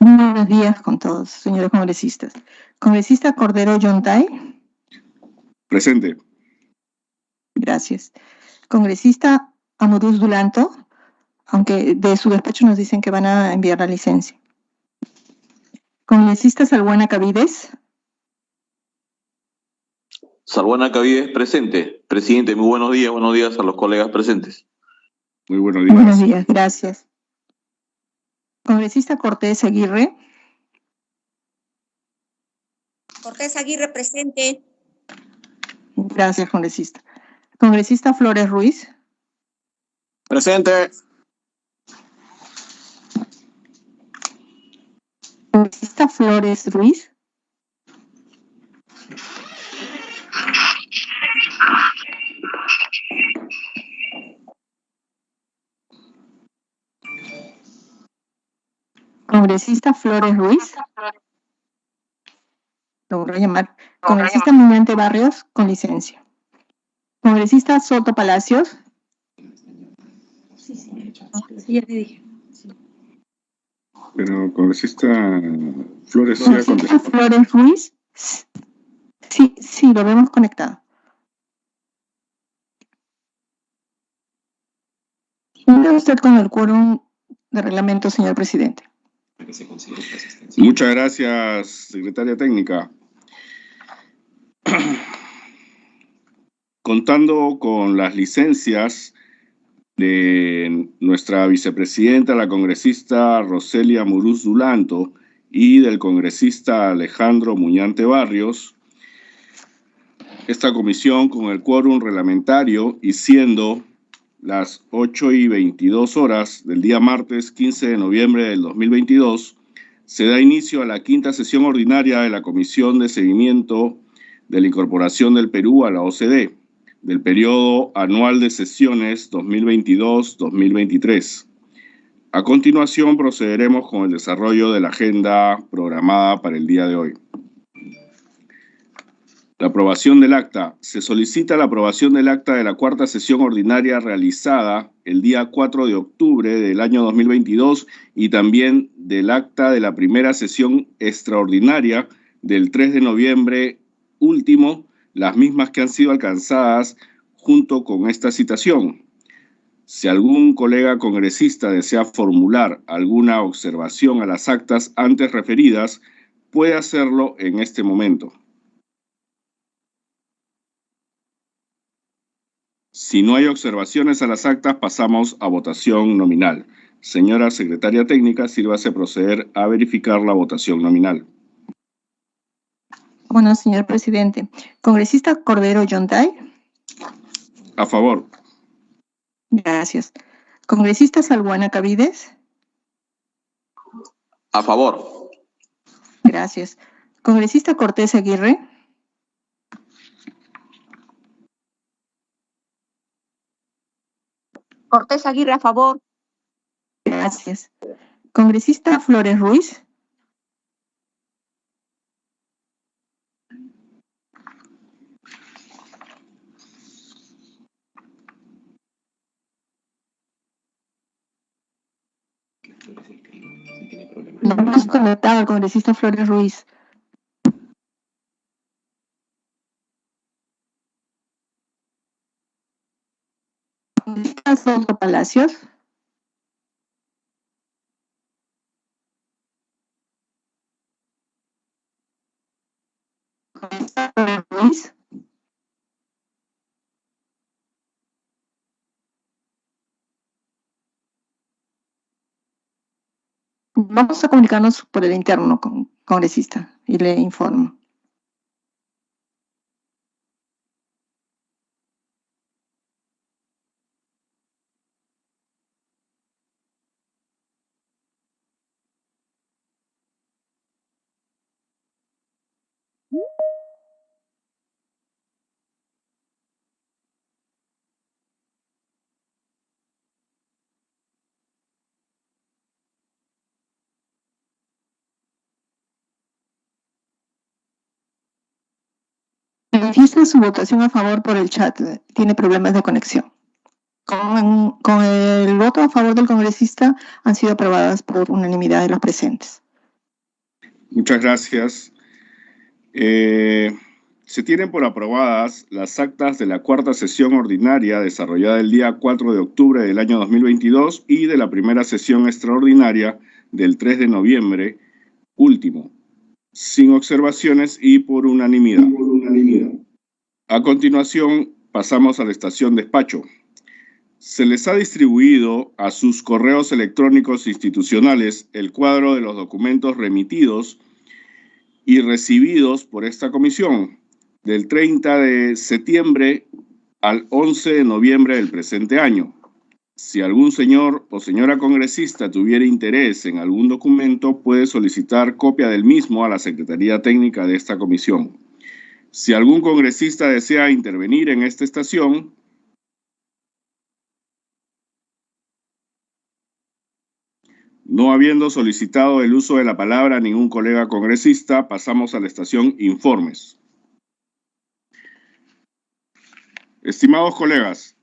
Buenos días con todos, señores congresistas. Congresista Cordero Yontay. Presente. Gracias. Congresista Amorús Dulanto, aunque de su despacho nos dicen que van a enviar la licencia. Congresista Salbuena Cavides. Salbuena Cavides, presente. Presidente, muy buenos días a los colegas presentes. Muy buenos días. Buenos días, gracias. Congresista Cortés Aguirre. Cortés Aguirre, presente. Gracias, congresista. Congresista Flores Ruiz. Presente. Congresista Flores Ruiz. Congresista Flores Ruiz. Lo voy a llamar. Congresista Muñante Barrios, con licencia. Congresista Soto Palacios. Sí, ya le dije. Pero congresista Flores sí ha Congresista contestado. Flores Ruiz. Sí, lo vemos conectado. ¿Cumple usted con el quórum de reglamento, señor presidente? Muchas gracias, secretaria técnica. Contando con las licencias de nuestra vicepresidenta, la congresista Roselia Amorús Dulanto, y del congresista Alejandro Muñante Barrios, esta comisión, con el quórum reglamentario y siendo las 8:22 horas del día martes 15 de noviembre del 2022, se da inicio a la quinta sesión ordinaria de la Comisión de Seguimiento de la Incorporación del Perú a la OCDE, del periodo anual de sesiones 2022-2023. A continuación procederemos con el desarrollo de la agenda programada para el día de hoy. La aprobación del acta. Se solicita la aprobación del acta de la cuarta sesión ordinaria realizada el día 4 de octubre del año 2022 y también del acta de la primera sesión extraordinaria del 3 de noviembre último, las mismas que han sido alcanzadas junto con esta citación. Si algún colega congresista desea formular alguna observación a las actas antes referidas, puede hacerlo en este momento. Si no hay observaciones a las actas, pasamos a votación nominal. Señora secretaria técnica, sírvase proceder a verificar la votación nominal. Bueno, señor presidente. Congresista Cordero Yontay. A favor. Gracias. Congresista Salbuena Cavides. A favor. Gracias. Congresista Cortés Aguirre. Cortés Aguirre, a favor. Gracias. Congresista Flores Ruiz. No hemos conectado al congresista Flores Ruiz. Congresista Soto Palacios. Congresista Flores Ruiz. Vamos a comunicarnos por el interno con congresista y le informo. Manifiesta su votación a favor por el chat. Tiene problemas de conexión. Con el voto a favor del congresista han sido aprobadas por unanimidad de los presentes. Muchas gracias. Se tienen por aprobadas las actas de la cuarta sesión ordinaria desarrollada el día 4 de octubre del año 2022 y de la primera sesión extraordinaria del 3 de noviembre último, sin observaciones y por unanimidad. A continuación, pasamos a la estación despacho. Se les ha distribuido a sus correos electrónicos institucionales el cuadro de los documentos remitidos y recibidos por esta comisión del 30 de septiembre al 11 de noviembre del presente año. Si algún señor o señora congresista tuviera interés en algún documento, puede solicitar copia del mismo a la Secretaría Técnica de esta comisión. Si algún congresista desea intervenir en esta estación, no habiendo solicitado el uso de la palabra ningún colega congresista, pasamos a la estación Informes. Estimados colegas,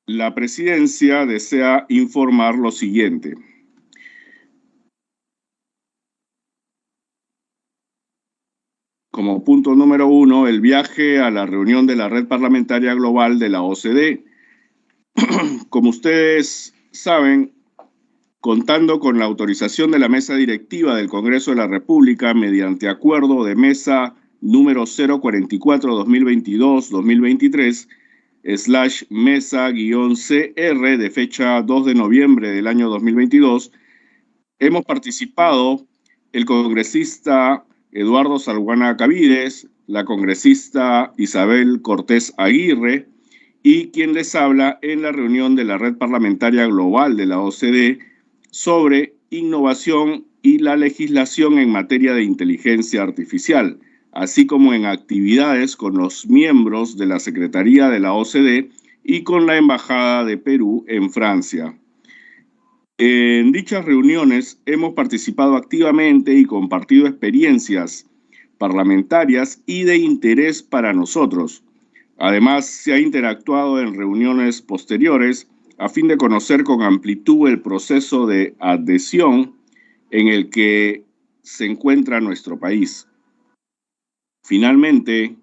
la presidencia desea informar lo siguiente. Como punto número 1, el viaje a la reunión de la Red Parlamentaria Global de la OCDE. Como ustedes saben, contando con la autorización de la mesa directiva del Congreso de la República mediante acuerdo de mesa número 044-2022-2023/mesa-CR de fecha 2 de noviembre del año 2022, hemos participado el congresista Eduardo Salguana Cavides, la congresista Isabel Cortés Aguirre y quien les habla en la reunión de la Red Parlamentaria Global de la OCDE sobre innovación y la legislación en materia de inteligencia artificial, así como en actividades con los miembros de la Secretaría de la OCDE y con la Embajada de Perú en Francia. En dichas reuniones hemos participado activamente y compartido experiencias parlamentarias y de interés para nosotros. Además, se ha interactuado en reuniones posteriores a fin de conocer con amplitud el proceso de adhesión en el que se encuentra nuestro país. Finalmente,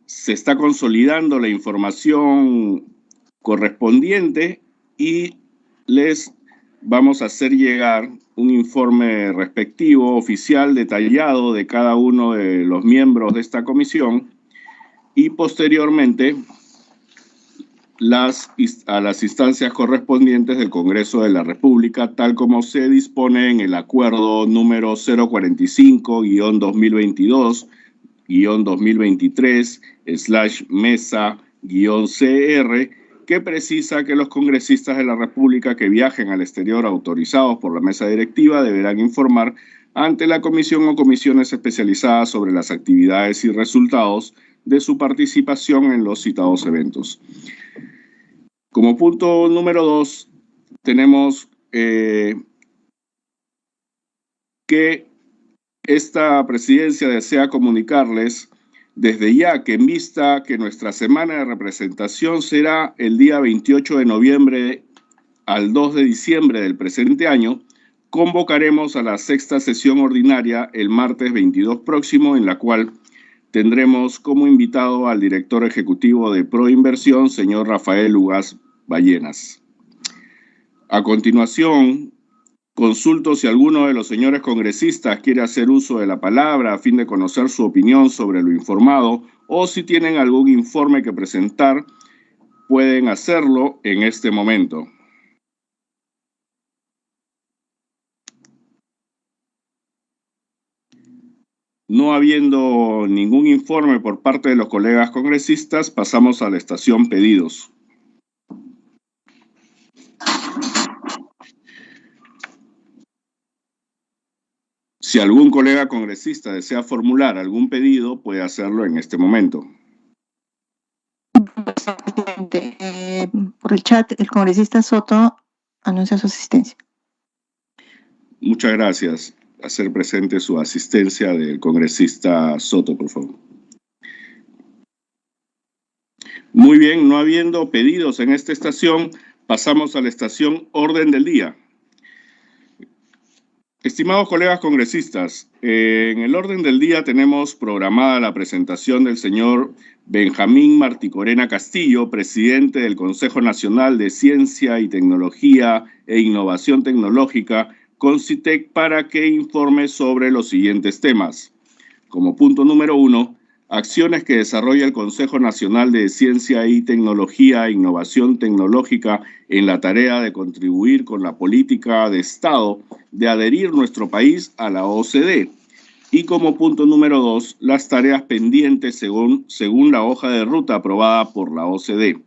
se está consolidando la información correspondiente y les vamos a hacer llegar un informe respectivo, oficial, detallado de cada uno de los miembros de esta comisión y posteriormente a las instancias correspondientes del Congreso de la República, tal como se dispone en el acuerdo número 045-2022-2023/mesa-CR, que precisa que los congresistas de la República que viajen al exterior autorizados por la mesa directiva deberán informar ante la comisión o comisiones especializadas sobre las actividades y resultados de su participación en los citados eventos. Como punto número 2, tenemos que esta presidencia desea comunicarles desde ya que en vista que nuestra semana de representación será el día 28 de noviembre al 2 de diciembre del presente año, convocaremos a la sexta sesión ordinaria el martes 22 próximo, en la cual tendremos como invitado al director ejecutivo de Proinversión, señor Rafael Ugaz Ballenas. A continuación, consulto si alguno de los señores congresistas quiere hacer uso de la palabra a fin de conocer su opinión sobre lo informado o si tienen algún informe que presentar, pueden hacerlo en este momento. No habiendo ningún informe por parte de los colegas congresistas, pasamos a la estación Pedidos. Si algún colega congresista desea formular algún pedido, puede hacerlo en este momento. Por el chat, el congresista Soto anuncia su asistencia. Muchas gracias. Hacer presente su asistencia del congresista Soto, por favor. Muy bien, no habiendo pedidos en esta estación, pasamos a la estación Orden del Día. Estimados colegas congresistas, en el orden del día tenemos programada la presentación del señor Benjamín Marticorena Castillo, presidente del Consejo Nacional de Ciencia y Tecnología e Innovación Tecnológica, CONCITEC, para que informe sobre los siguientes temas. Como punto número 1, acciones que desarrolla el Consejo Nacional de Ciencia y Tecnología e Innovación Tecnológica en la tarea de contribuir con la política de Estado de adherir nuestro país a la OCDE. Y como punto número 2, las tareas pendientes según la hoja de ruta aprobada por la OCDE.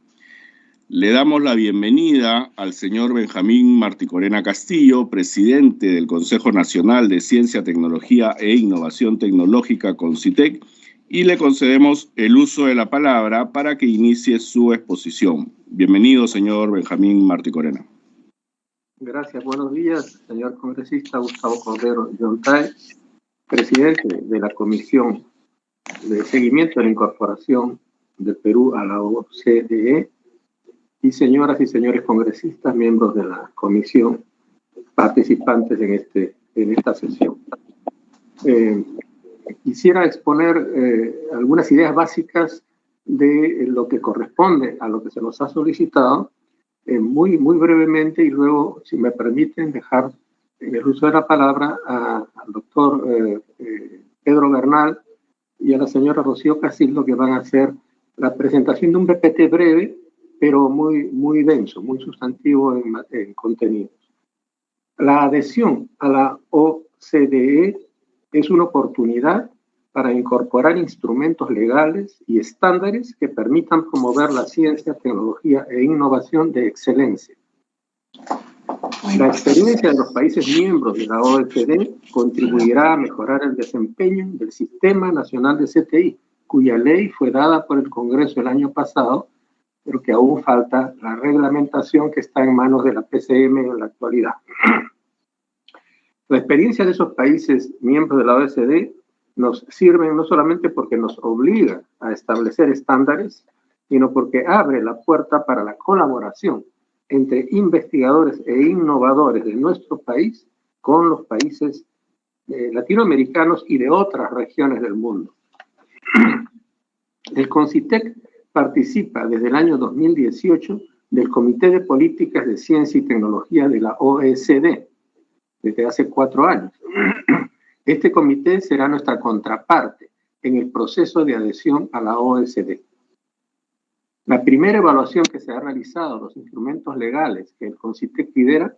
Le damos la bienvenida al señor Benjamín Marticorena Castillo, presidente del Consejo Nacional de Ciencia, Tecnología e Innovación Tecnológica, CONCITEC, y le concedemos el uso de la palabra para que inicie su exposición. Bienvenido, señor Benjamín Marticorena. Gracias. Buenos días, señor congresista Gustavo Cordero Yontay, presidente de la Comisión de Seguimiento de la Incorporación de Perú a la OCDE, y señoras y señores congresistas, miembros de la comisión, participantes en esta sesión. Quisiera exponer algunas ideas básicas de lo que corresponde a lo que se nos ha solicitado, muy brevemente, y luego, si me permiten, dejar en el uso de la palabra al doctor Pedro Bernal y a la señora Rocío Casildo, que van a hacer la presentación de un PPT breve, pero muy denso, muy sustantivo en contenidos. La adhesión a la OCDE es una oportunidad para incorporar instrumentos legales y estándares que permitan promover la ciencia, tecnología e innovación de excelencia. La experiencia de los países miembros de la OECD contribuirá a mejorar el desempeño del Sistema Nacional de CTI, cuya ley fue dada por el Congreso el año pasado, pero que aún falta la reglamentación que está en manos de la PCM en la actualidad. La experiencia de esos países miembros de la OECD nos sirve no solamente porque nos obliga a establecer estándares, sino porque abre la puerta para la colaboración entre investigadores e innovadores de nuestro país con los países latinoamericanos y de otras regiones del mundo. El CONCITEC participa desde el año 2018 del Comité de Políticas de Ciencia y Tecnología de la OECD, desde hace 4 años. Este comité será nuestra contraparte en el proceso de adhesión a la OECD. La primera evaluación que se ha realizado de los instrumentos legales que el CONCITEC lidera,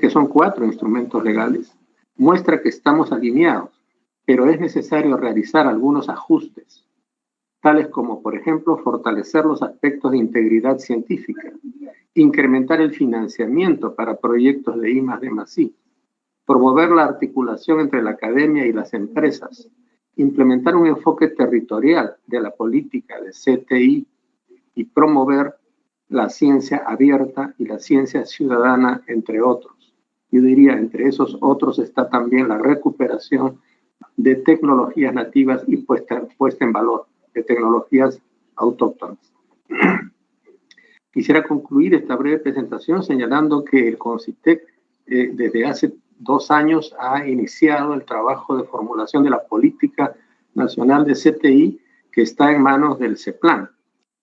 que son 4 instrumentos legales, muestra que estamos alineados, pero es necesario realizar algunos ajustes, tales como, por ejemplo, fortalecer los aspectos de integridad científica, incrementar el financiamiento para proyectos de I+D+I, promover la articulación entre la academia y las empresas, implementar un enfoque territorial de la política de CTI y promover la ciencia abierta y la ciencia ciudadana, entre otros. Yo diría, entre esos otros está también la recuperación de tecnologías nativas y puesta en valor de tecnologías autóctonas. Quisiera concluir esta breve presentación señalando que el CONCITEC desde hace 2 años ha iniciado el trabajo de formulación de la política nacional de CTI que está en manos del CEPLAN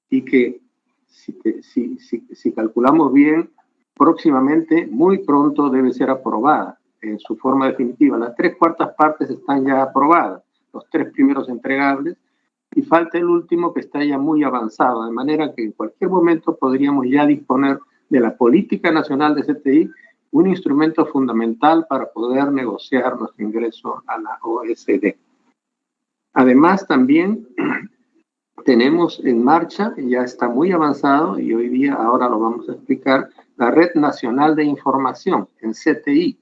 y que si calculamos bien, próximamente, muy pronto debe ser aprobada en su forma definitiva. Las 3/4 partes están ya aprobadas, los 3 primeros entregables, y falta el último que está ya muy avanzado, de manera que en cualquier momento podríamos ya disponer de la política nacional de CTI, un instrumento fundamental para poder negociar nuestro ingreso a la OECD. Además, también tenemos en marcha, ya está muy avanzado, y hoy día, ahora lo vamos a explicar, la Red Nacional de Información en CTI,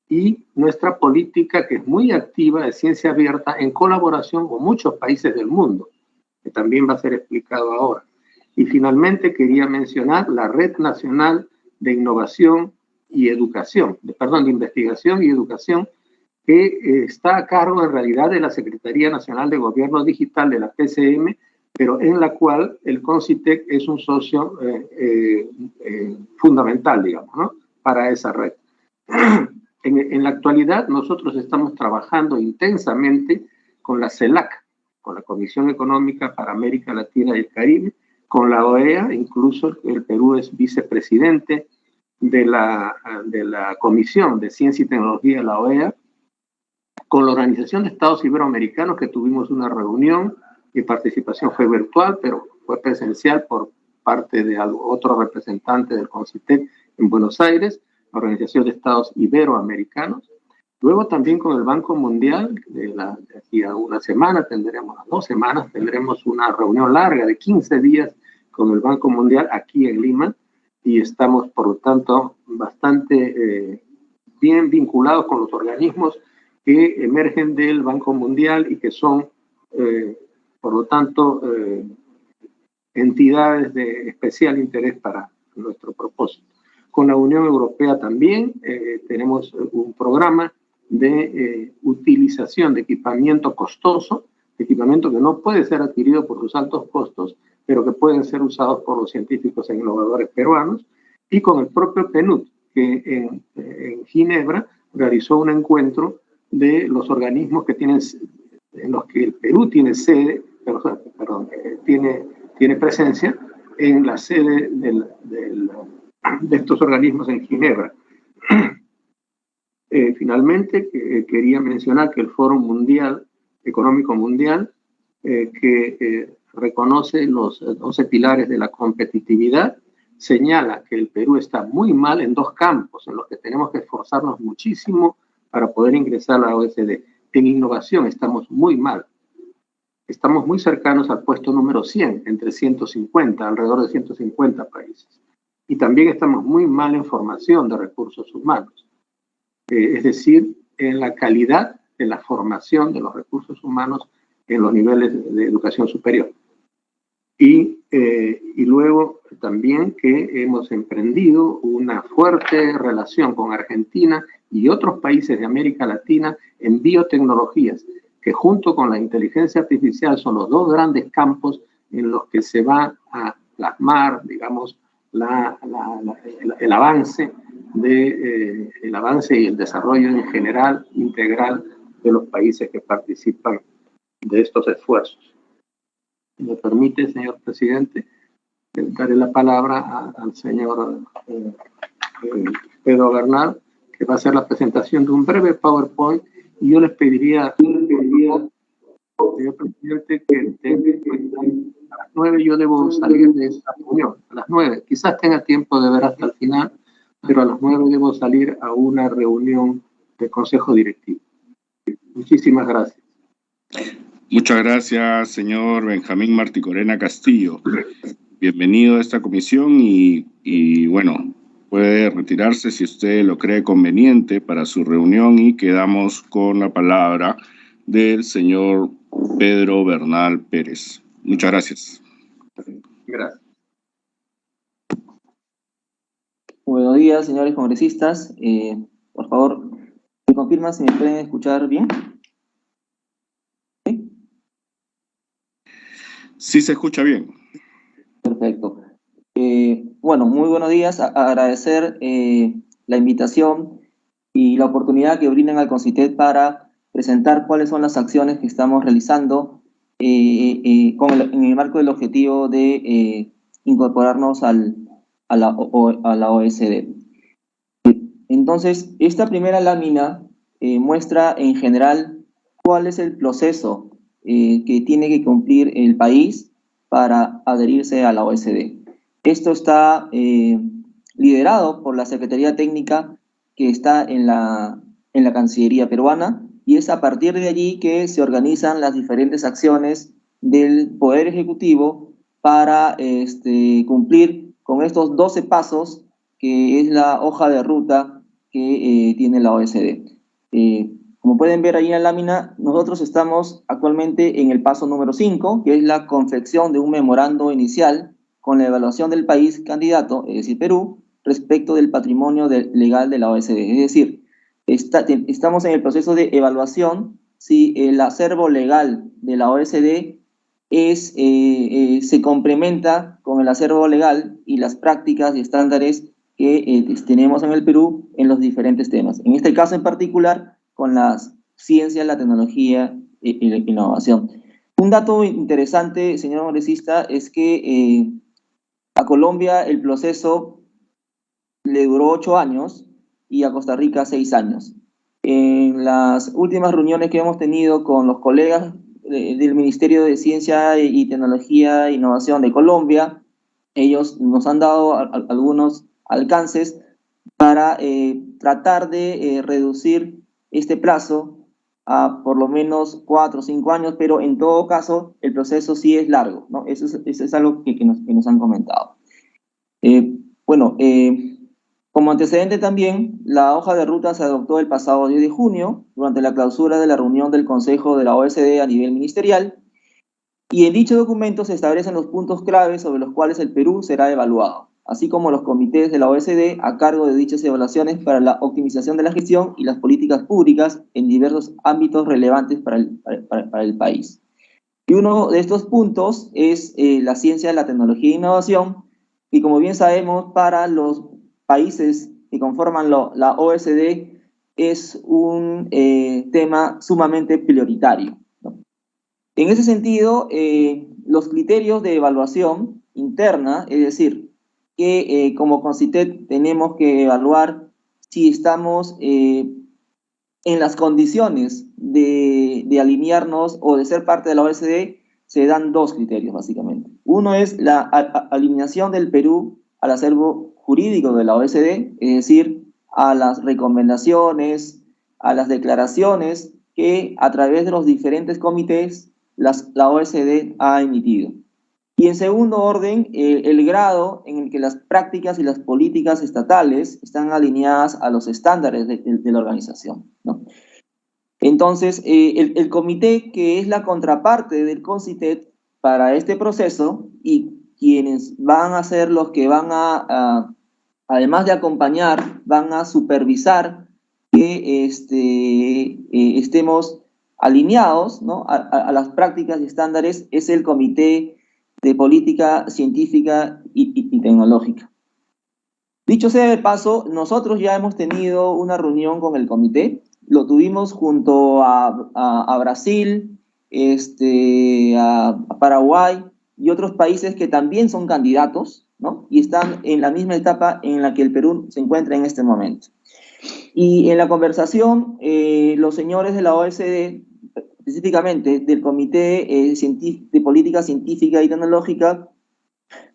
y nuestra política que es muy activa de ciencia abierta en colaboración con muchos países del mundo, que también va a ser explicado ahora. Y finalmente quería mencionar la Red Nacional de Innovación y Educación, de Investigación y Educación, que está a cargo en realidad de la Secretaría Nacional de Gobierno Digital de la PCM, pero en la cual el CONCITEC es un socio fundamental, digamos, ¿no?, para esa red. En la actualidad nosotros estamos trabajando intensamente con la CELAC, con la Comisión Económica para América Latina y el Caribe, con la OEA, incluso el Perú es vicepresidente de la Comisión de Ciencia y Tecnología de la OEA, con la Organización de Estados Iberoamericanos, que tuvimos una reunión, mi participación fue virtual, pero fue presencial por parte de otro representante del CONCITEC en Buenos Aires, la Organización de Estados Iberoamericanos. Luego también con el Banco Mundial, de aquí a una semana, a 2 semanas, tendremos una reunión larga de 15 días con el Banco Mundial aquí en Lima, y estamos, por lo tanto, bastante bien vinculados con los organismos que emergen del Banco Mundial y que son, por lo tanto, entidades de especial interés para nuestro propósito. Con la Unión Europea también tenemos un programa de utilización de equipamiento costoso, equipamiento que no puede ser adquirido por sus altos costos, pero que pueden ser usados por los científicos e innovadores peruanos, y con el propio PNUD, que en Ginebra realizó un encuentro de los organismos que tienen, en los que el Perú tiene sede, tiene presencia en la sede de estos organismos en Ginebra. Finalmente, quería mencionar que el Foro Económico Mundial, que reconoce los 12 pilares de la competitividad, señala que el Perú está muy mal en 2 campos en los que tenemos que esforzarnos muchísimo para poder ingresar a la OECD. En innovación estamos muy mal. Estamos muy cercanos al puesto número 100, entre 150, alrededor de 150 países. Y también estamos muy mal en formación de recursos humanos. Es decir, en la calidad de la formación de los recursos humanos en los niveles de educación superior. Y luego también que hemos emprendido una fuerte relación con Argentina y otros países de América Latina en biotecnologías, que junto con la inteligencia artificial son los 2 grandes campos en los que se va a plasmar, digamos, el avance y el desarrollo en general, integral, de los países que participan de estos esfuerzos. Si me permite, señor presidente, daré la palabra al señor Pedro Bernal, que va a hacer la presentación de un breve PowerPoint, y yo les pediría, señor presidente, que a las 9 yo debo salir de esta reunión, a las 9, quizás tenga tiempo de ver hasta el final, pero a las 9 debo salir a una reunión del Consejo Directivo. Muchísimas gracias. Muchas gracias, señor Benjamín Marticorena Castillo. Bienvenido a esta comisión y bueno, puede retirarse si usted lo cree conveniente para su reunión, y quedamos con la palabra del señor Pedro Bernal Pérez. Muchas gracias. Gracias. Buenos días, señores congresistas. Por favor, ¿me confirman si me pueden escuchar bien? ¿Sí? Sí, se escucha bien. Perfecto. Bueno, muy buenos días. Agradecer la invitación y la oportunidad que brindan al CONCITEC para presentar cuáles son las acciones que estamos realizando en el marco del objetivo de incorporarnos a la OECD. Entonces, esta primera lámina muestra en general cuál es el proceso que tiene que cumplir el país para adherirse a la OECD. Esto está liderado por la Secretaría Técnica que está en la Cancillería peruana, y es a partir de allí que se organizan las diferentes acciones del Poder Ejecutivo para cumplir con estos 12 pasos, que es la hoja de ruta que tiene la OECD. Como pueden ver ahí en la lámina, nosotros estamos actualmente en el paso número 5, que es la confección de un memorando inicial con la evaluación del país candidato, es decir, Perú, respecto del patrimonio legal de la OECD. Es decir, estamos en el proceso de evaluación si el acervo legal de la OECD se complementa con el acervo legal y las prácticas y estándares que tenemos en el Perú en los diferentes temas. En este caso en particular, con las ciencias, la tecnología y la innovación. Un dato interesante, señor congresista, es que a Colombia el proceso le duró 8 años y a Costa Rica 6 años. En las últimas reuniones que hemos tenido con los colegas del Ministerio de Ciencia y Tecnología e Innovación de Colombia, ellos nos han dado algunos alcances para tratar de reducir este plazo a por lo menos 4 o 5 años, pero en todo caso el proceso sí es largo, ¿no? Eso es algo que nos han comentado. Como antecedente también, la hoja de ruta se adoptó el pasado 10 de junio durante la clausura de la reunión del Consejo de la OSD a nivel ministerial, y en dicho documento se establecen los puntos claves sobre los cuales el Perú será evaluado, así como los comités de la OSD a cargo de dichas evaluaciones para la optimización de la gestión y las políticas públicas en diversos ámbitos relevantes para el país. Y uno de estos puntos es la ciencia, la tecnología e innovación, y como bien sabemos, para los países que conforman la OSD es un tema sumamente prioritario, ¿no? En ese sentido, los criterios de evaluación interna, es decir, que como CONCITEC tenemos que evaluar si estamos en las condiciones de alinearnos o de ser parte de la OSD, se dan 2 criterios básicamente. Uno es la alineación del Perú al acervo jurídico de la OSD, es decir, a las recomendaciones, a las declaraciones que a través de los diferentes comités la OSD ha emitido. Y en segundo orden, el grado en el que las prácticas y las políticas estatales están alineadas a los estándares de la organización, ¿no? Entonces, el comité, que es la contraparte del CONCITEC para este proceso, y quienes van a ser los que van además de acompañar, van a supervisar que estemos alineados, ¿no?, a las prácticas y estándares, es el Comité de Política Científica y Tecnológica. Dicho sea de paso, nosotros ya hemos tenido una reunión con el comité, lo tuvimos junto a Brasil, a Paraguay y otros países que también son candidatos, ¿no?, y están en la misma etapa en la que el Perú se encuentra en este momento. Y en la conversación, los señores de la OSD, específicamente del Comité de Política Científica y Tecnológica,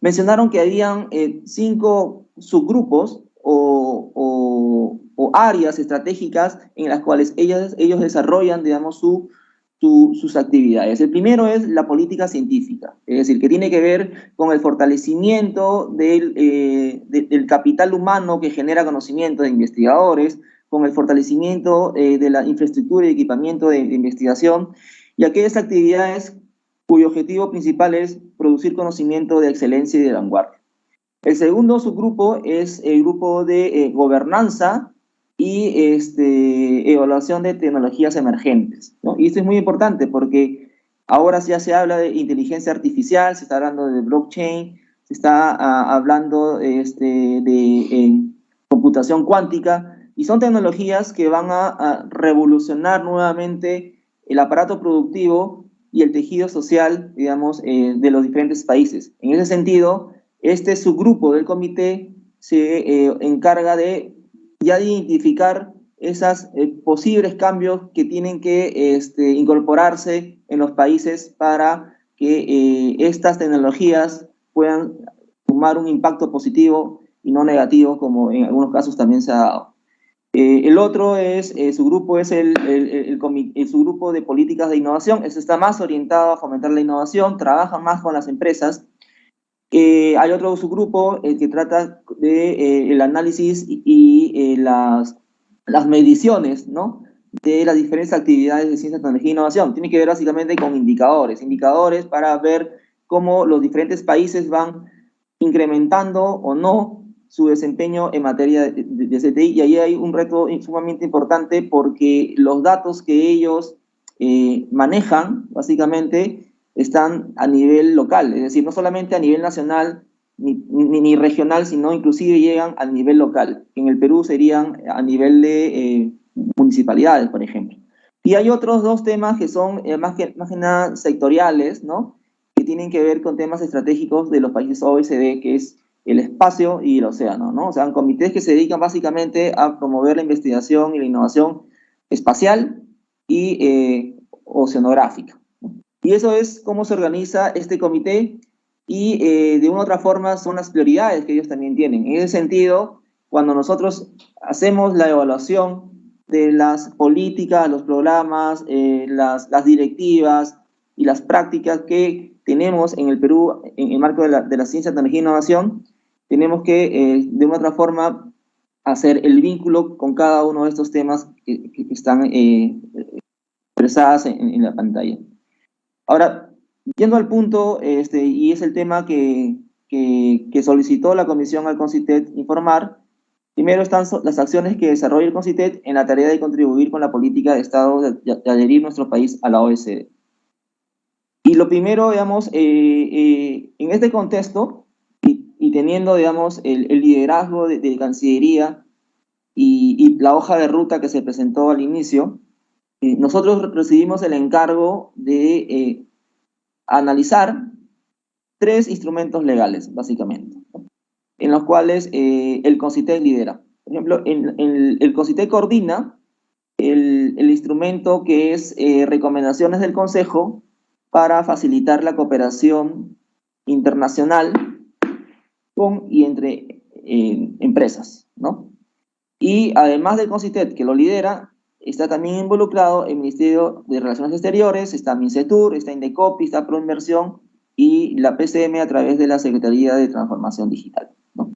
mencionaron que habían 5 subgrupos o áreas estratégicas en las cuales ellos desarrollan, digamos, sus actividades. El primero es la política científica, es decir, que tiene que ver con el fortalecimiento del capital humano que genera conocimiento de investigadores, con el fortalecimiento de la infraestructura y equipamiento de investigación, y aquellas actividades cuyo objetivo principal es producir conocimiento de excelencia y de vanguardia. El segundo subgrupo es el grupo de gobernanza y evaluación de tecnologías emergentes, ¿no? Y esto es muy importante porque ahora ya se habla de inteligencia artificial, se está hablando de blockchain, se está hablando de computación cuántica, y son tecnologías que van a revolucionar nuevamente el aparato productivo y el tejido social, digamos, de los diferentes países. En ese sentido, este subgrupo del comité se encarga de ya identificar esos posibles cambios que tienen que incorporarse en los países para que estas tecnologías puedan sumar un impacto positivo y no negativo, como en algunos casos también se ha dado. El otro es, su grupo es el subgrupo de políticas de innovación. Este está más orientado a fomentar la innovación, trabaja más con las empresas. Hay otro subgrupo que trata de el análisis y las mediciones, ¿no?, de las diferentes actividades de ciencia, tecnología e innovación. Tiene que ver básicamente con indicadores para ver cómo los diferentes países van incrementando o no su desempeño en materia de CTI, y ahí hay un reto sumamente importante porque los datos que ellos manejan, básicamente, están a nivel local, es decir, no solamente a nivel nacional ni regional, sino inclusive llegan al nivel local. En el Perú serían a nivel de municipalidades, por ejemplo. Y hay otros dos temas que son más que nada sectoriales, ¿no? Que tienen que ver con temas estratégicos de los países OECD, que es el espacio y el océano, ¿no? O sea, comités que se dedican básicamente a promover la investigación y la innovación espacial y oceanográfica. Y eso es cómo se organiza este comité y de una u otra forma son las prioridades que ellos también tienen. En ese sentido, cuando nosotros hacemos la evaluación de las políticas, los programas, las directivas y las prácticas que tenemos en el Perú en el marco de la ciencia, tecnología e innovación, tenemos que de una u otra forma hacer el vínculo con cada uno de estos temas que están expresadas en la pantalla. Ahora, yendo al punto, y es el tema que solicitó la Comisión al CONCITET informar, primero están las acciones que desarrolla el CONCITET en la tarea de contribuir con la política de Estado de adherir nuestro país a la OECD. Y lo primero, digamos, en este contexto, y teniendo, digamos, el liderazgo de Cancillería y la hoja de ruta que se presentó al inicio, nosotros recibimos el encargo de analizar 3 instrumentos legales, básicamente, ¿no? En los cuales el CONCITET lidera. Por ejemplo, el CONCITET coordina el instrumento que es recomendaciones del Consejo para facilitar la cooperación internacional con y entre empresas, ¿no? Y además del CONCITET, que lo lidera, está también involucrado el Ministerio de Relaciones Exteriores, está MINCETUR, está INDECOPI, está Proinversión y la PCM a través de la Secretaría de Transformación Digital, ¿no?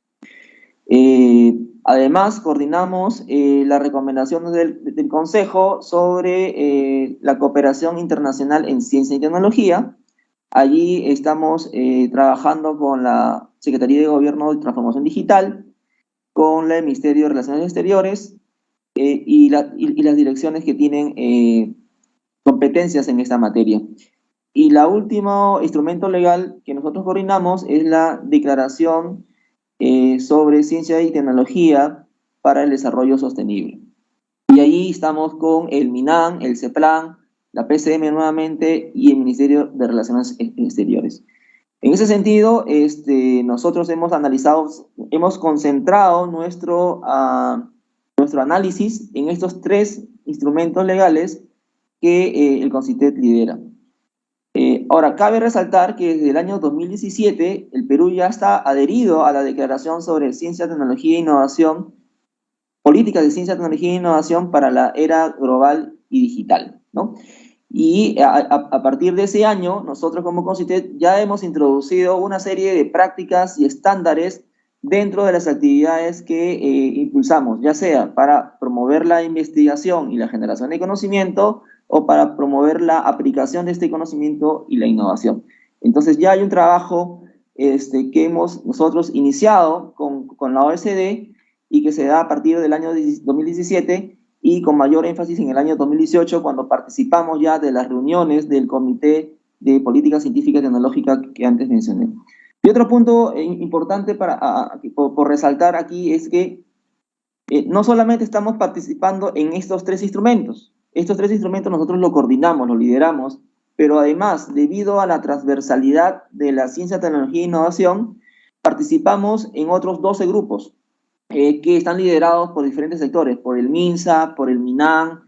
Además, coordinamos las recomendaciones del Consejo sobre la cooperación internacional en ciencia y tecnología. Allí estamos trabajando con la Secretaría de Gobierno de Transformación Digital, con el Ministerio de Relaciones Exteriores y las direcciones que tienen competencias en esta materia. Y el último instrumento legal que nosotros coordinamos es la Declaración sobre Ciencia y Tecnología para el Desarrollo Sostenible. Y ahí estamos con el MINAN, el CEPLAN, la PCM nuevamente y el Ministerio de Relaciones Exteriores. En ese sentido, nosotros hemos concentrado nuestro análisis en estos 3 instrumentos legales que el CONCITET lidera. Ahora, cabe resaltar que desde el año 2017 el Perú ya está adherido a la Declaración sobre Ciencia, Tecnología e Innovación, Políticas de Ciencia, Tecnología e Innovación para la Era Global y Digital, ¿no? Y a partir de ese año, nosotros como CONCITET ya hemos introducido una serie de prácticas y estándares dentro de las actividades que impulsamos, ya sea para promover la investigación y la generación de conocimiento o para promover la aplicación de este conocimiento y la innovación. Entonces ya hay un trabajo que hemos nosotros iniciado con la OECD y que se da a partir del año 2017 y con mayor énfasis en el año 2018 cuando participamos ya de las reuniones del Comité de Política Científica y Tecnológica que antes mencioné. Y otro punto importante por resaltar aquí es que no solamente estamos participando en estos 3 instrumentos. Estos 3 instrumentos nosotros lo coordinamos, lo lideramos, pero además, debido a la transversalidad de la ciencia, tecnología e innovación, participamos en otros 12 grupos que están liderados por diferentes sectores, por el MINSA, por el MINAN,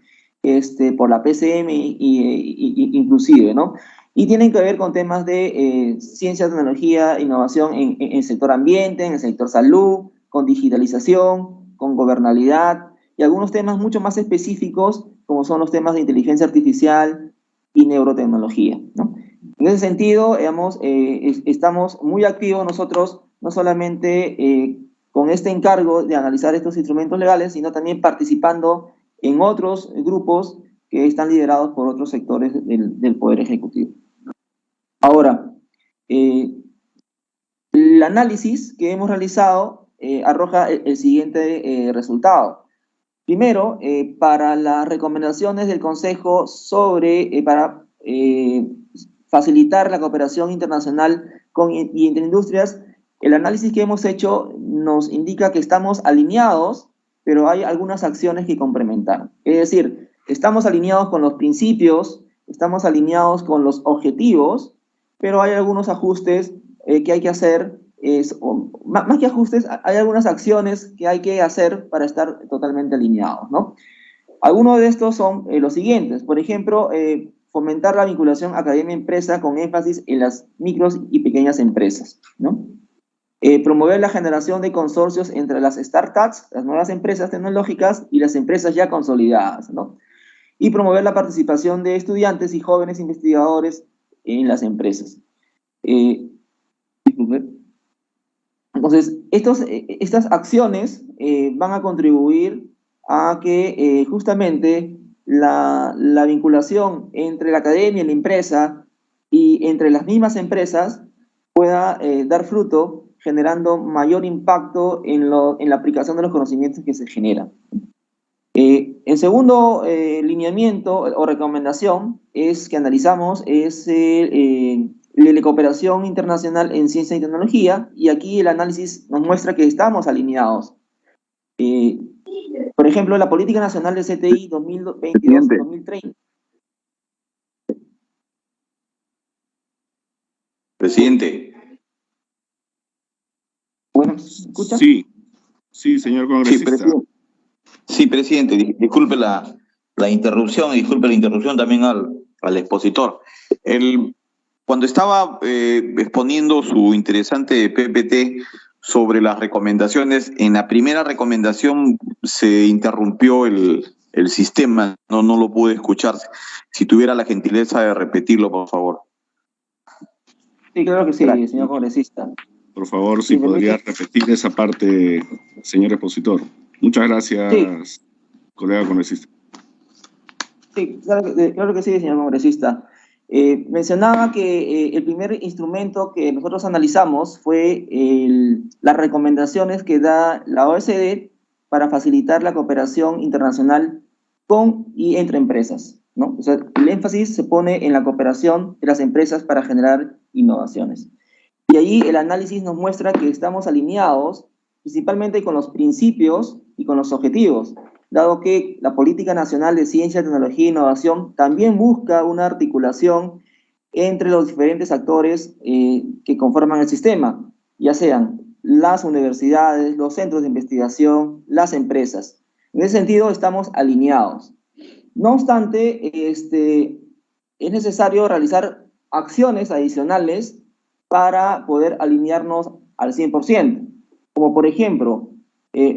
por la PCM inclusive, ¿no? Y tienen que ver con temas de ciencia, tecnología, innovación en el sector ambiente, en el sector salud, con digitalización, con gobernabilidad, y algunos temas mucho más específicos, como son los temas de inteligencia artificial y neurotecnología, ¿no? En ese sentido, digamos, estamos muy activos nosotros, no solamente con este encargo de analizar estos instrumentos legales, sino también participando en otros grupos que están liderados por otros sectores del Poder Ejecutivo. Ahora, el análisis que hemos realizado arroja el siguiente resultado. Primero, para las recomendaciones del Consejo para facilitar la cooperación internacional y entre industrias, el análisis que hemos hecho nos indica que estamos alineados, pero hay algunas acciones que complementar. Es decir, estamos alineados con los principios, estamos alineados con los objetivos, pero hay algunos ajustes que hay que hacer, más que ajustes, hay algunas acciones que hay que hacer para estar totalmente alineados, ¿no? Algunos de estos son los siguientes. Por ejemplo, fomentar la vinculación academia-empresa con énfasis en las micros y pequeñas empresas, ¿no? Promover la generación de consorcios entre las startups, las nuevas empresas tecnológicas y las empresas ya consolidadas, ¿no? Y promover la participación de estudiantes y jóvenes investigadores en las empresas. Entonces, estas acciones van a contribuir a que justamente la vinculación entre la academia y la empresa y entre las mismas empresas pueda dar fruto, generando mayor impacto en la aplicación de los conocimientos que se generan. El segundo lineamiento o recomendación que analizamos es la cooperación internacional en ciencia y tecnología, y aquí el análisis nos muestra que estamos alineados. Por ejemplo, la Política Nacional de CTI 2022-2030. Presidente. Bueno, ¿escucha? Sí, señor congresista. Sí, presidente, disculpe la interrupción y disculpe la interrupción también al expositor. Cuando estaba exponiendo su interesante PPT sobre las recomendaciones, en la primera recomendación se interrumpió el sistema, no lo pude escuchar. Si tuviera la gentileza de repetirlo, por favor. Sí, claro que sí, señor congresista. Por favor, si podría repetir esa parte, señor expositor. Muchas gracias, colega congresista. Sí, claro que sí, señor congresista. Mencionaba que el primer instrumento que nosotros analizamos fue las recomendaciones que da la OECD para facilitar la cooperación internacional con y entre empresas, ¿no? O sea, el énfasis se pone en la cooperación de las empresas para generar innovaciones. Y ahí el análisis nos muestra que estamos alineados principalmente con los principios y con los objetivos, dado que la Política Nacional de Ciencia, Tecnología e Innovación también busca una articulación entre los diferentes actores que conforman el sistema, ya sean las universidades, los centros de investigación, las empresas. En ese sentido, estamos alineados. No obstante, es necesario realizar acciones adicionales para poder alinearnos al 100%, como por ejemplo,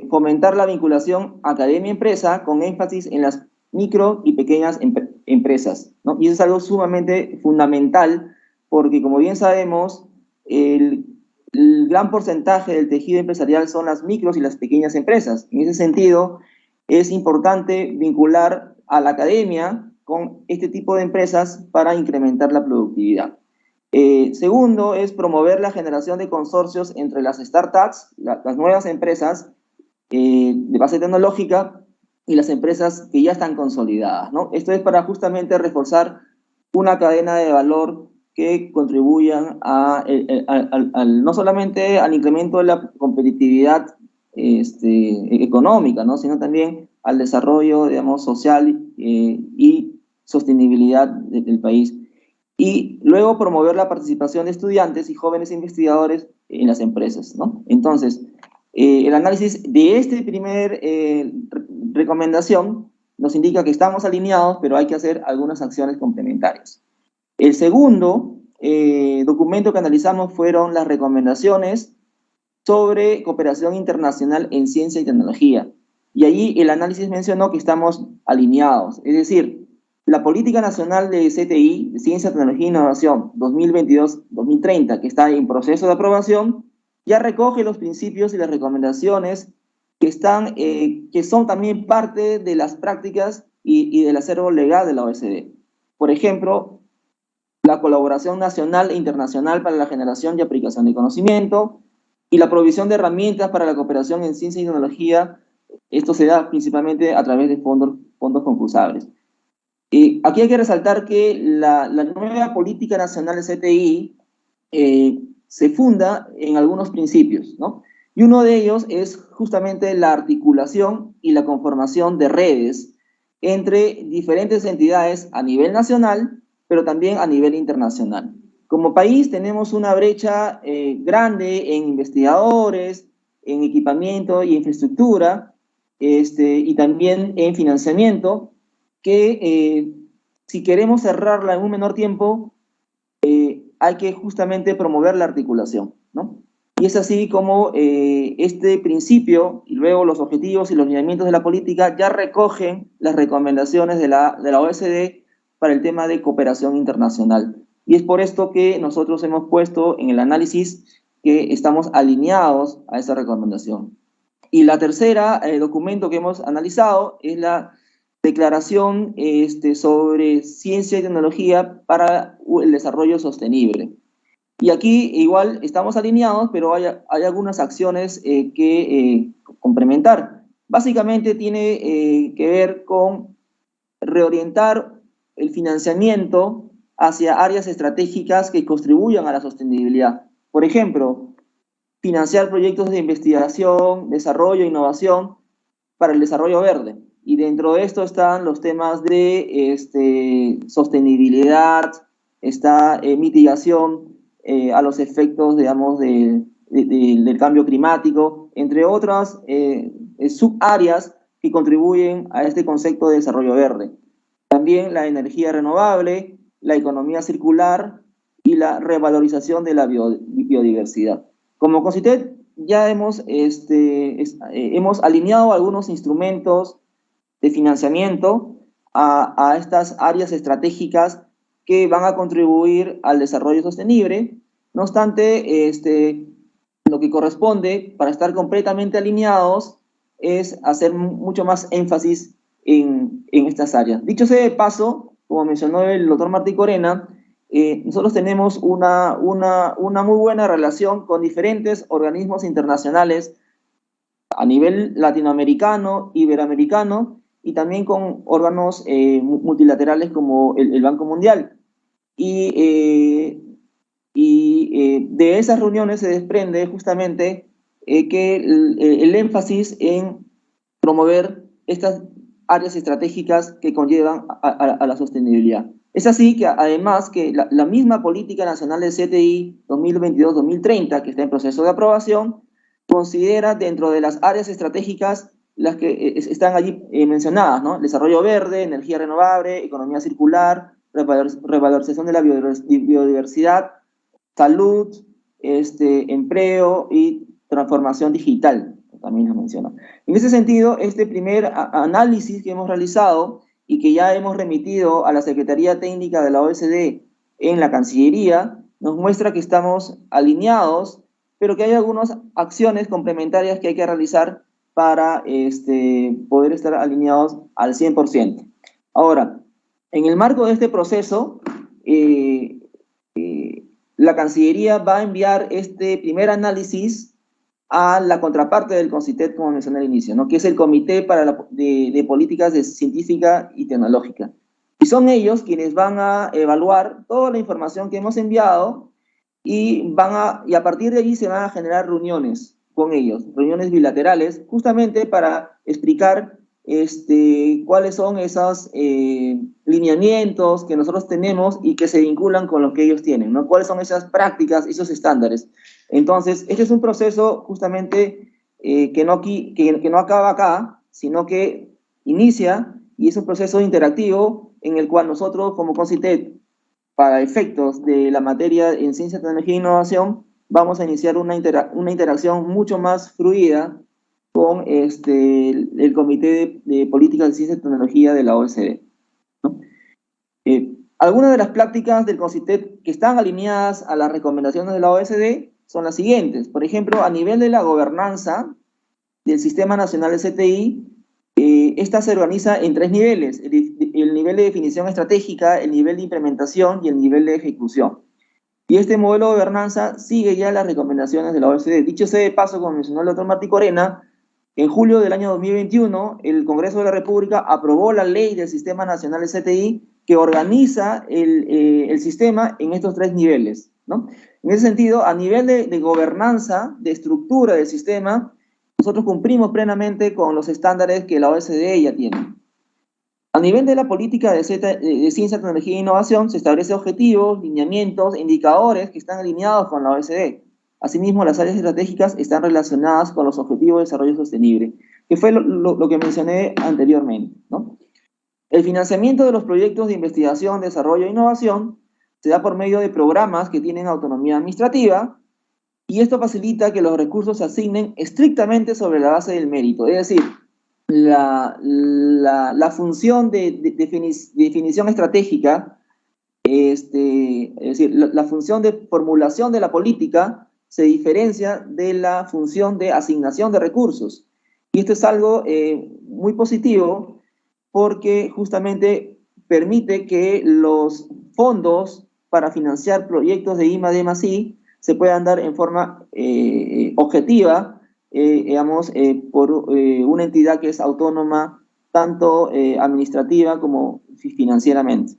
fomentar la vinculación academia-empresa con énfasis en las micro y pequeñas empresas, ¿no? Y eso es algo sumamente fundamental porque, como bien sabemos, el gran porcentaje del tejido empresarial son las micros y las pequeñas empresas. En ese sentido, es importante vincular a la academia con este tipo de empresas para incrementar la productividad. Segundo, es promover la generación de consorcios entre las startups, las nuevas empresas de base tecnológica y las empresas que ya están consolidadas, ¿no? Esto es para justamente reforzar una cadena de valor que contribuyan no solamente al incremento de la competitividad económica, ¿no? Sino también al desarrollo, digamos, social y sostenibilidad del país. Y luego promover la participación de estudiantes y jóvenes investigadores en las empresas, ¿no? Entonces, el análisis de este primer recomendación nos indica que estamos alineados, pero hay que hacer algunas acciones complementarias. El segundo documento que analizamos fueron las recomendaciones sobre cooperación internacional en ciencia y tecnología. Y allí el análisis mencionó que estamos alineados, es decir, la Política Nacional de CTI, de Ciencia, Tecnología e Innovación 2022-2030, que está en proceso de aprobación, ya recoge los principios y las recomendaciones que son también parte de las prácticas y del acervo legal de la OECD. Por ejemplo, la colaboración nacional e internacional para la generación y aplicación de conocimiento y la provisión de herramientas para la cooperación en ciencia y tecnología. Esto se da principalmente a través de fondos concursables. Aquí hay que resaltar que la nueva Política Nacional de CTI se funda en algunos principios, ¿no? Y uno de ellos es justamente la articulación y la conformación de redes entre diferentes entidades a nivel nacional, pero también a nivel internacional. Como país tenemos una brecha grande en investigadores, en equipamiento y infraestructura, y también en financiamiento, que si queremos cerrarla en un menor tiempo, hay que justamente promover la articulación, ¿no? Y es así como este principio, y luego los objetivos y los lineamientos de la política ya recogen las recomendaciones de la OECD para el tema de cooperación internacional. Y es por esto que nosotros hemos puesto en el análisis que estamos alineados a esa recomendación. Y la tercera documento que hemos analizado es la Declaración sobre Ciencia y Tecnología para el Desarrollo Sostenible. Y aquí igual estamos alineados, pero hay algunas acciones que complementar. Básicamente tiene que ver con reorientar el financiamiento hacia áreas estratégicas que contribuyan a la sostenibilidad. Por ejemplo, financiar proyectos de investigación, desarrollo e innovación para el desarrollo verde. Y dentro de esto están los temas de sostenibilidad, está mitigación a los efectos, digamos, del cambio climático, entre otras subáreas que contribuyen a este concepto de desarrollo verde. También la energía renovable, la economía circular y la revalorización de la biodiversidad. Como CONCITEC ya hemos alineado algunos instrumentos de financiamiento a estas áreas estratégicas que van a contribuir al desarrollo sostenible. No obstante, lo que corresponde para estar completamente alineados es hacer mucho más énfasis en estas áreas. Dicho sea de paso, como mencionó el doctor Martí Corena, nosotros tenemos una muy buena relación con diferentes organismos internacionales a nivel latinoamericano, iberoamericano, y también con órganos multilaterales como el Banco Mundial. Y de esas reuniones se desprende justamente que el énfasis en promover estas áreas estratégicas que conllevan a la sostenibilidad. Es así que además que la misma Política Nacional de CTI 2022-2030, que está en proceso de aprobación, considera dentro de las áreas estratégicas las que están allí mencionadas, ¿no? Desarrollo verde, energía renovable, economía circular, revalorización de la biodiversidad, salud, empleo y transformación digital, también lo menciona. En ese sentido, este primer análisis que hemos realizado y que ya hemos remitido a la Secretaría Técnica de la OECD en la Cancillería, nos muestra que estamos alineados, pero que hay algunas acciones complementarias que hay que realizar para poder estar alineados al 100%. Ahora, en el marco de este proceso, la Cancillería va a enviar este primer análisis a la contraparte del CONCITEC, como mencioné al inicio, ¿no? Que es el Comité de Políticas Científica y Tecnológica. Y son ellos quienes van a evaluar toda la información que hemos enviado y a partir de allí se van a generar reuniones con ellos, reuniones bilaterales, justamente para explicar cuáles son esos lineamientos que nosotros tenemos y que se vinculan con lo que ellos tienen, ¿no? Cuáles son esas prácticas, esos estándares. Entonces, este es un proceso justamente que no acaba acá, sino que inicia y es un proceso interactivo en el cual nosotros como CONCITEC, para efectos de la materia en Ciencia, Tecnología e Innovación, vamos a iniciar una interacción mucho más fluida con el Comité de Políticas de Ciencia y Tecnología de la OECD, ¿no? Algunas de las prácticas del CONCITEC que están alineadas a las recomendaciones de la OECD son las siguientes. Por ejemplo, a nivel de la gobernanza del Sistema Nacional de CTI, esta se organiza en 3 niveles: el nivel de definición estratégica, el nivel de implementación y el nivel de ejecución. Y este modelo de gobernanza sigue ya las recomendaciones de la OECD. Dicho sea de paso, como mencionó el doctor Martí Corena, en julio del año 2021, el Congreso de la República aprobó la ley del Sistema Nacional de CTI que organiza el sistema en estos 3 niveles. ¿no? En ese sentido, a nivel de gobernanza, de estructura del sistema, nosotros cumplimos plenamente con los estándares que la OSDE ya tiene. A nivel de la política de ciencia, tecnología e innovación, se establecen objetivos, lineamientos, indicadores que están alineados con la OSDE. Asimismo, las áreas estratégicas están relacionadas con los objetivos de desarrollo sostenible, que fue lo que mencioné anteriormente, ¿no? El financiamiento de los proyectos de investigación, desarrollo e innovación se da por medio de programas que tienen autonomía administrativa, y esto facilita que los recursos se asignen estrictamente sobre la base del mérito. Es decir, la función de definición estratégica, es decir, la función de formulación de la política se diferencia de la función de asignación de recursos. Y esto es algo muy positivo porque justamente permite que los fondos para financiar proyectos de I+D+I se puedan dar en forma objetiva, digamos, por una entidad que es autónoma, tanto administrativa como financieramente.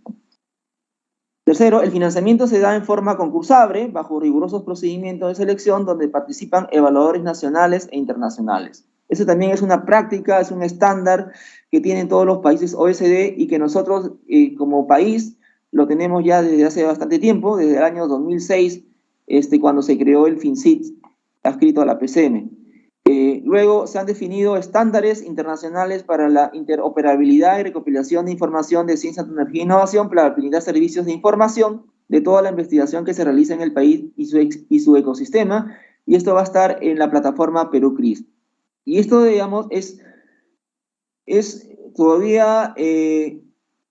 Tercero, el financiamiento se da en forma concursable, bajo rigurosos procedimientos de selección, donde participan evaluadores nacionales e internacionales. Eso también es una práctica, es un estándar que tienen todos los países OECD y que nosotros como país lo tenemos ya desde hace bastante tiempo, desde el año 2006, cuando se creó el FinCit, adscrito a la PCM. Luego se han definido estándares internacionales para la interoperabilidad y recopilación de información de ciencia, tecnología e innovación para brindar servicios de información de toda la investigación que se realiza en el país y su ecosistema, y esto va a estar en la plataforma Perú CRIS. Y esto, digamos, es todavía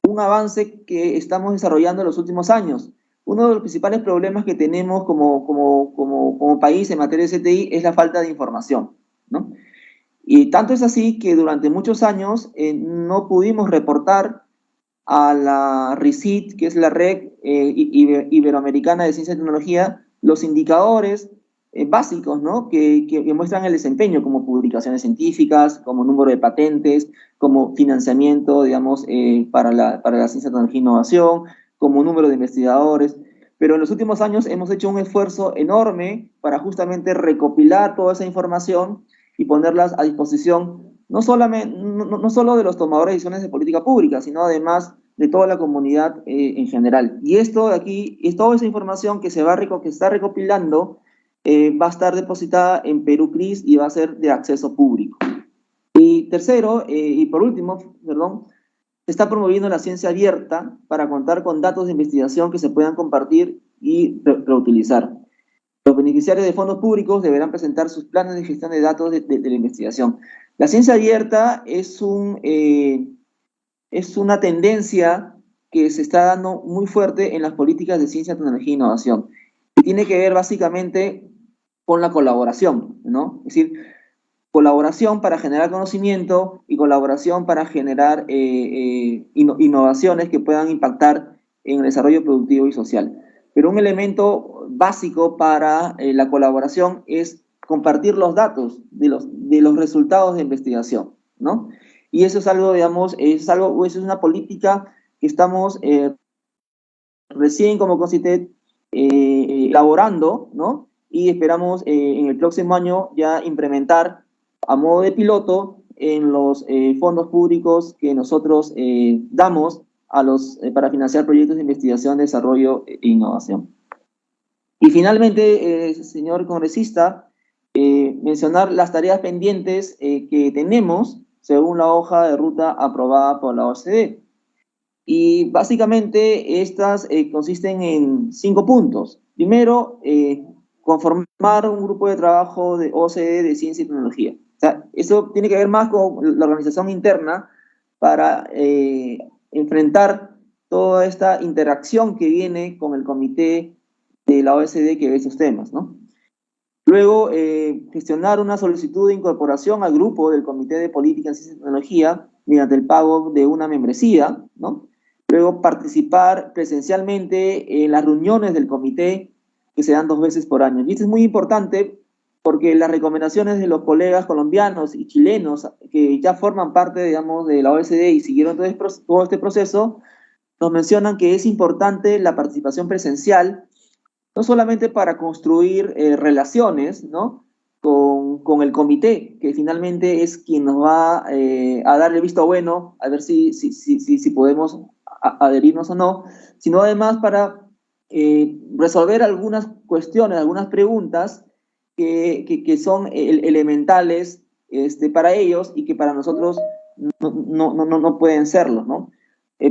un avance que estamos desarrollando en los últimos años. Uno de los principales problemas que tenemos como país en materia de CTI es la falta de información, ¿no? Y tanto es así que durante muchos años no pudimos reportar a la RICIT, que es la Red Iberoamericana de Ciencia y Tecnología, los indicadores básicos, ¿no? que muestran el desempeño, como publicaciones científicas, como número de patentes, como financiamiento, digamos, para la ciencia, tecnología e innovación, como número de investigadores. Pero en los últimos años hemos hecho un esfuerzo enorme para justamente recopilar toda esa información y ponerlas a disposición no solo de los tomadores de decisiones de política pública, sino además de toda la comunidad en general. Y esto de aquí, es toda esa información que está recopilando, va a estar depositada en Perú CRIS y va a ser de acceso público. Y tercero, y por último, perdón, se está promoviendo la ciencia abierta para contar con datos de investigación que se puedan compartir y reutilizar. Los beneficiarios de fondos públicos deberán presentar sus planes de gestión de datos de la investigación. La ciencia abierta es una tendencia que se está dando muy fuerte en las políticas de ciencia, tecnología e innovación. Y tiene que ver básicamente con la colaboración, ¿no? Es decir, colaboración para generar conocimiento y colaboración para generar innovaciones que puedan impactar en el desarrollo productivo y social. Pero un elemento básico para la colaboración es compartir los datos de los resultados de investigación, ¿no? Y eso es algo, digamos, eso es una política que estamos recién como CONCITEC elaborando, ¿no? Y esperamos en el próximo año ya implementar a modo de piloto en los fondos públicos que nosotros damos para financiar proyectos de investigación, desarrollo e innovación. Y finalmente, señor congresista, mencionar las tareas pendientes que tenemos según la hoja de ruta aprobada por la OCDE. Y básicamente estas consisten en 5 puntos. Primero, conformar un grupo de trabajo de OCDE de ciencia y tecnología. O sea, eso tiene que ver más con la organización interna para enfrentar toda esta interacción que viene con el comité de la OSD que ve esos temas, ¿no? Luego, gestionar una solicitud de incorporación al grupo del Comité de Política en Ciencia y Tecnología mediante el pago de una membresía, ¿no? Luego, participar presencialmente en las reuniones del comité que se dan 2 veces por año. Y esto es muy importante porque las recomendaciones de los colegas colombianos y chilenos que ya forman parte, digamos, de la OSD y siguieron todo este proceso, nos mencionan que es importante la participación presencial no solamente para construir relaciones, ¿no?, con el comité, que finalmente es quien nos va a dar el visto bueno, a ver si podemos adherirnos o no, sino además para resolver algunas cuestiones, algunas preguntas que son elementales para ellos y que para nosotros no pueden serlo, ¿no?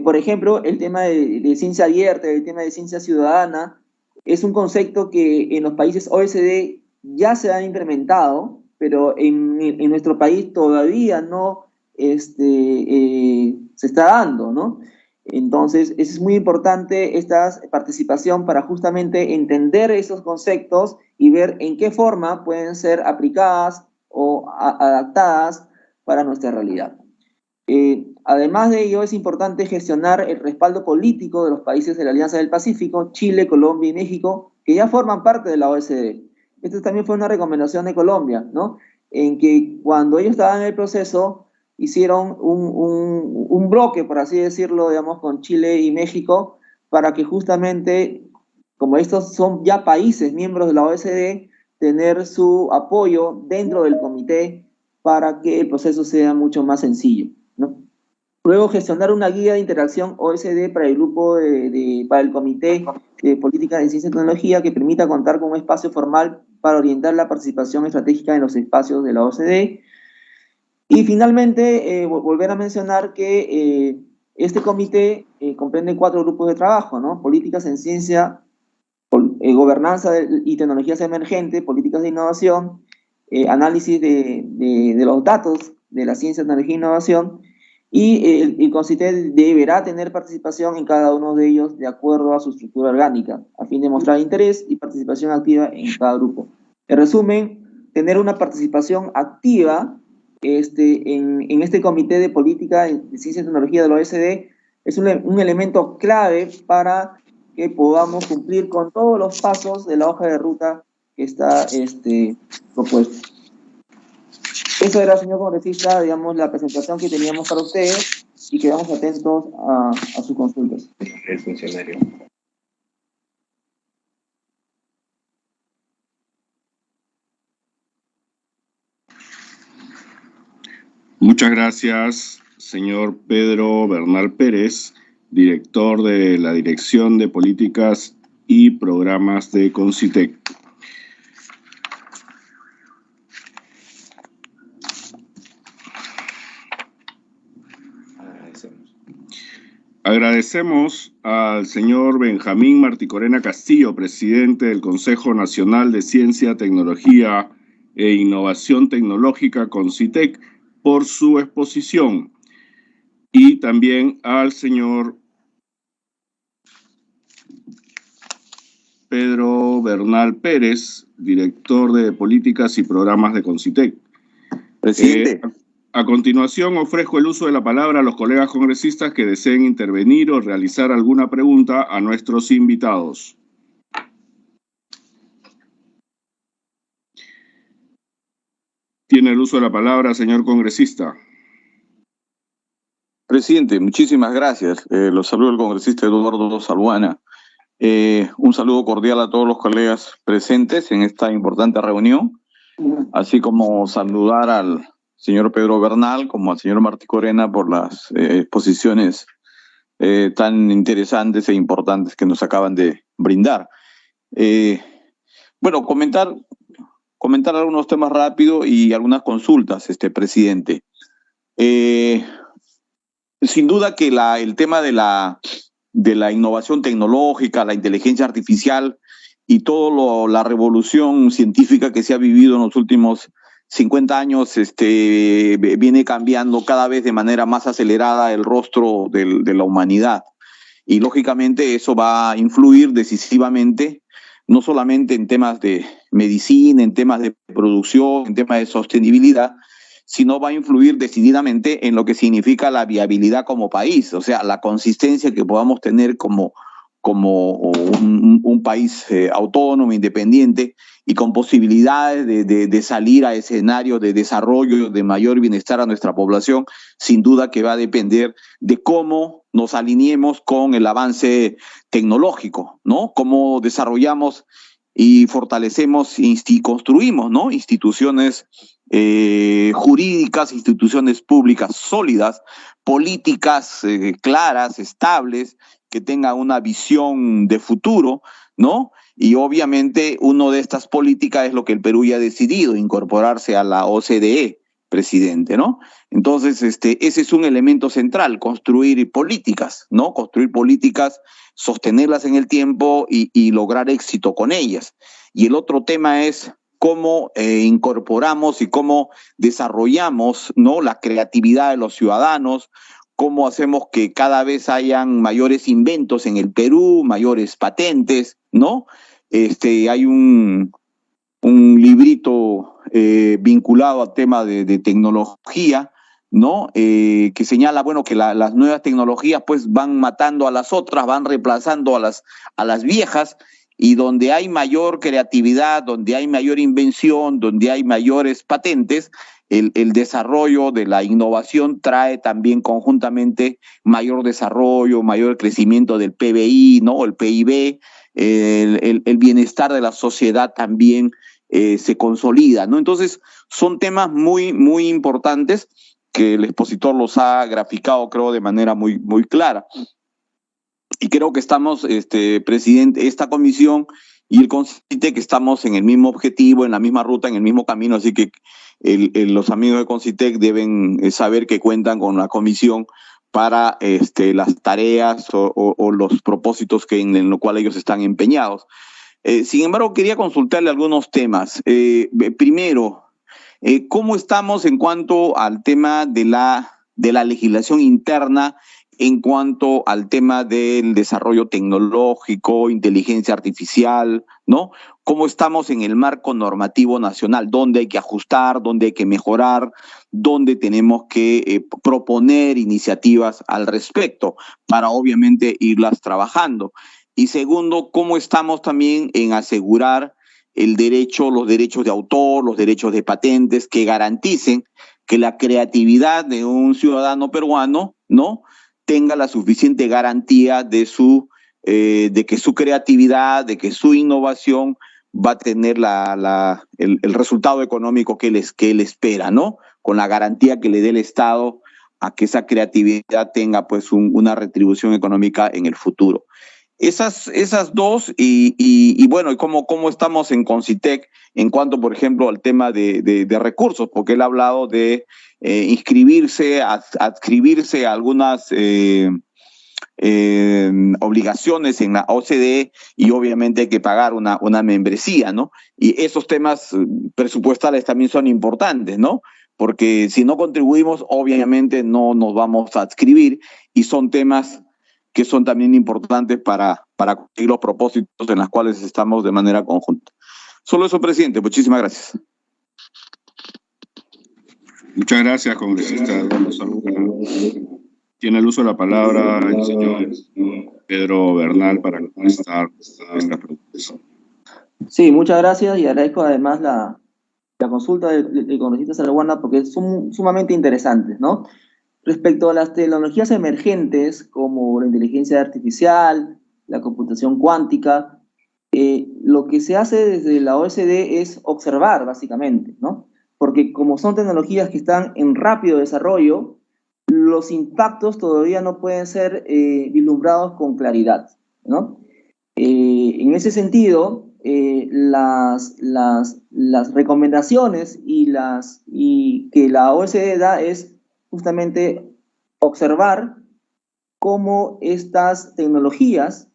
Por ejemplo, el tema de ciencia abierta, el tema de ciencia ciudadana, es un concepto que en los países OECD ya se ha implementado, pero en nuestro país todavía no se está dando, ¿no? Entonces, es muy importante esta participación para justamente entender esos conceptos y ver en qué forma pueden ser aplicadas o adaptadas para nuestra realidad. Además de ello, es importante gestionar el respaldo político de los países de la Alianza del Pacífico, Chile, Colombia y México, que ya forman parte de la OSD. Esta también fue una recomendación de Colombia, ¿no?, en que cuando ellos estaban en el proceso, hicieron un bloque, por así decirlo, digamos, con Chile y México, para que justamente, como estos son ya países miembros de la OSD, tener su apoyo dentro del comité para que el proceso sea mucho más sencillo, ¿no? Luego, gestionar una guía de interacción OSD para el grupo para el Comité de Política de Ciencia y Tecnología, que permita contar con un espacio formal para orientar la participación estratégica en los espacios de la OCDE. Y finalmente, volver a mencionar que este comité comprende 4 grupos de trabajo, ¿no? Políticas en ciencia, gobernanza y tecnologías emergentes, políticas de innovación, análisis de los datos de la ciencia, tecnología e innovación, y el CONCITEC deberá tener participación en cada uno de ellos de acuerdo a su estructura orgánica, a fin de mostrar interés y participación activa en cada grupo. En resumen, tener una participación activa en este Comité de Política de Ciencia y Tecnología de la OSD es un elemento clave para que podamos cumplir con todos los pasos de la hoja de ruta que está propuesta. Eso era, señor congresista, digamos, la presentación que teníamos para ustedes y quedamos atentos a sus consultas. El funcionario. Muchas gracias, señor Pedro Bernal Pérez, director de la Dirección de Políticas y Programas de CONCITEC. Agradecemos al señor Benjamín Marticorena Castillo, presidente del Consejo Nacional de Ciencia, Tecnología e Innovación Tecnológica CONCITEC, por su exposición, y también al señor Pedro Bernal Pérez, director de Políticas y Programas de CONCITEC. Presidente. A continuación, ofrezco el uso de la palabra a los colegas congresistas que deseen intervenir o realizar alguna pregunta a nuestros invitados. Tiene el uso de la palabra, señor congresista. Presidente, muchísimas gracias. Los saludo al congresista Eduardo Salguana. Un saludo cordial a todos los colegas presentes en esta importante reunión, así como saludar al señor Pedro Bernal como al señor Marticorena por las exposiciones tan interesantes e importantes que nos acaban de brindar. Bueno, comentar algunos temas rápido y algunas consultas, presidente. Sin duda que el tema de la innovación tecnológica, la inteligencia artificial y toda la revolución científica que se ha vivido en los últimos 50 años viene cambiando cada vez de manera más acelerada el rostro de la humanidad. Y lógicamente eso va a influir decisivamente, no solamente en temas de medicina, en temas de producción, en temas de sostenibilidad, sino va a influir decididamente en lo que significa la viabilidad como país, o sea, la consistencia que podamos tener como como un país autónomo, independiente y con posibilidades de salir a escenarios de desarrollo, de mayor bienestar a nuestra población, sin duda que va a depender de cómo nos alineemos con el avance tecnológico, ¿no? Cómo desarrollamos y fortalecemos y construimos, ¿no? Instituciones jurídicas, instituciones públicas sólidas, políticas claras, estables, que tengan una visión de futuro, ¿no? Y obviamente una de estas políticas es lo que el Perú ya ha decidido, incorporarse a la OCDE, presidente, ¿no? Entonces, ese es un elemento central, construir políticas, ¿no? Construir políticas, sostenerlas en el tiempo y lograr éxito con ellas. Y el otro tema es cómo incorporamos y cómo desarrollamos, ¿no?, la creatividad de los ciudadanos, cómo hacemos que cada vez hayan mayores inventos en el Perú, mayores patentes, ¿no? Hay un librito vinculado al tema de tecnología, ¿no? Que señala, bueno, que las nuevas tecnologías pues van matando a las otras, van reemplazando a las viejas, y donde hay mayor creatividad, donde hay mayor invención, donde hay mayores patentes, el desarrollo de la innovación trae también conjuntamente mayor desarrollo, mayor crecimiento del PBI, ¿no? El PIB, el bienestar de la sociedad también se consolida, ¿no? Entonces, son temas muy, muy importantes que el expositor los ha graficado, creo, de manera muy, muy clara. Y creo que estamos, presidente, esta comisión y el CONCITEC, que estamos en el mismo objetivo, en la misma ruta, en el mismo camino, así que los amigos de CONCITEC deben saber que cuentan con la comisión para las tareas o los propósitos en los cuales ellos están empeñados. Sin embargo, quería consultarle algunos temas. Primero, ¿cómo estamos en cuanto al tema de la legislación interna, en cuanto al tema del desarrollo tecnológico, inteligencia artificial, ¿no? ¿Cómo estamos en el marco normativo nacional? ¿Dónde hay que ajustar? ¿Dónde hay que mejorar? ¿Dónde tenemos que proponer iniciativas al respecto para obviamente irlas trabajando? Y segundo, ¿cómo estamos también en asegurar los derechos de autor, los derechos de patentes que garanticen que la creatividad de un ciudadano peruano, ¿no?, tenga la suficiente garantía de que su creatividad, de que su innovación va a tener el resultado económico que él espera, ¿no? Con la garantía que le dé el Estado a que esa creatividad tenga pues una retribución económica en el futuro. Esas dos, y bueno, ¿cómo estamos en CONCITEC en cuanto, por ejemplo, al tema de recursos? Porque él ha hablado de adscribirse a algunas obligaciones en la OCDE, y obviamente hay que pagar una membresía, ¿no? Y esos temas presupuestales también son importantes, ¿no? Porque si no contribuimos, obviamente no nos vamos a adscribir, y son temas que son también importantes para conseguir los propósitos en los cuales estamos de manera conjunta. Solo eso, presidente. Muchísimas gracias. Muchas gracias, congresista. Tiene el uso de la palabra el señor Pedro Bernal para contestar esta pregunta. Sí, muchas gracias, y agradezco además la consulta del congresista Saraguana, porque son sumamente interesantes, ¿no? Respecto a las tecnologías emergentes como la inteligencia artificial, la computación cuántica, lo que se hace desde la OSD es observar, básicamente, ¿no? Porque como son tecnologías que están en rápido desarrollo, los impactos todavía no pueden ser vislumbrados con claridad, ¿no? En ese sentido, las recomendaciones y que la OSD da es justamente observar cómo estas tecnologías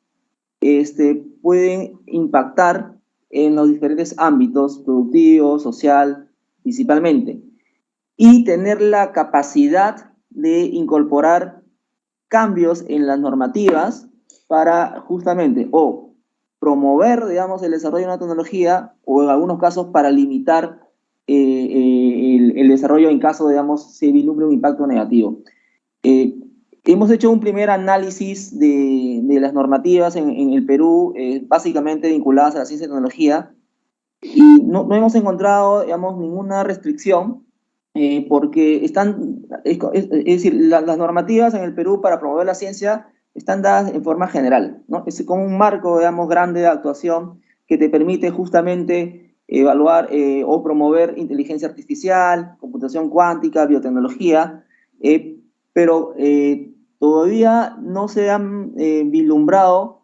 pueden impactar en los diferentes ámbitos productivos, social, principalmente, y tener la capacidad de incorporar cambios en las normativas para justamente o promover, digamos, el desarrollo de una tecnología, o en algunos casos para limitar el desarrollo en caso, digamos, se vislumbre un impacto negativo. Hemos hecho un primer análisis de las normativas en el Perú, básicamente vinculadas a la ciencia y tecnología, y no hemos encontrado, digamos, ninguna restricción, porque están, es decir, las normativas en el Perú para promover la ciencia están dadas en forma general, ¿no? Es como un marco, digamos, grande de actuación que te permite justamente evaluar o promover inteligencia artificial, computación cuántica, biotecnología, pero todavía no se han vislumbrado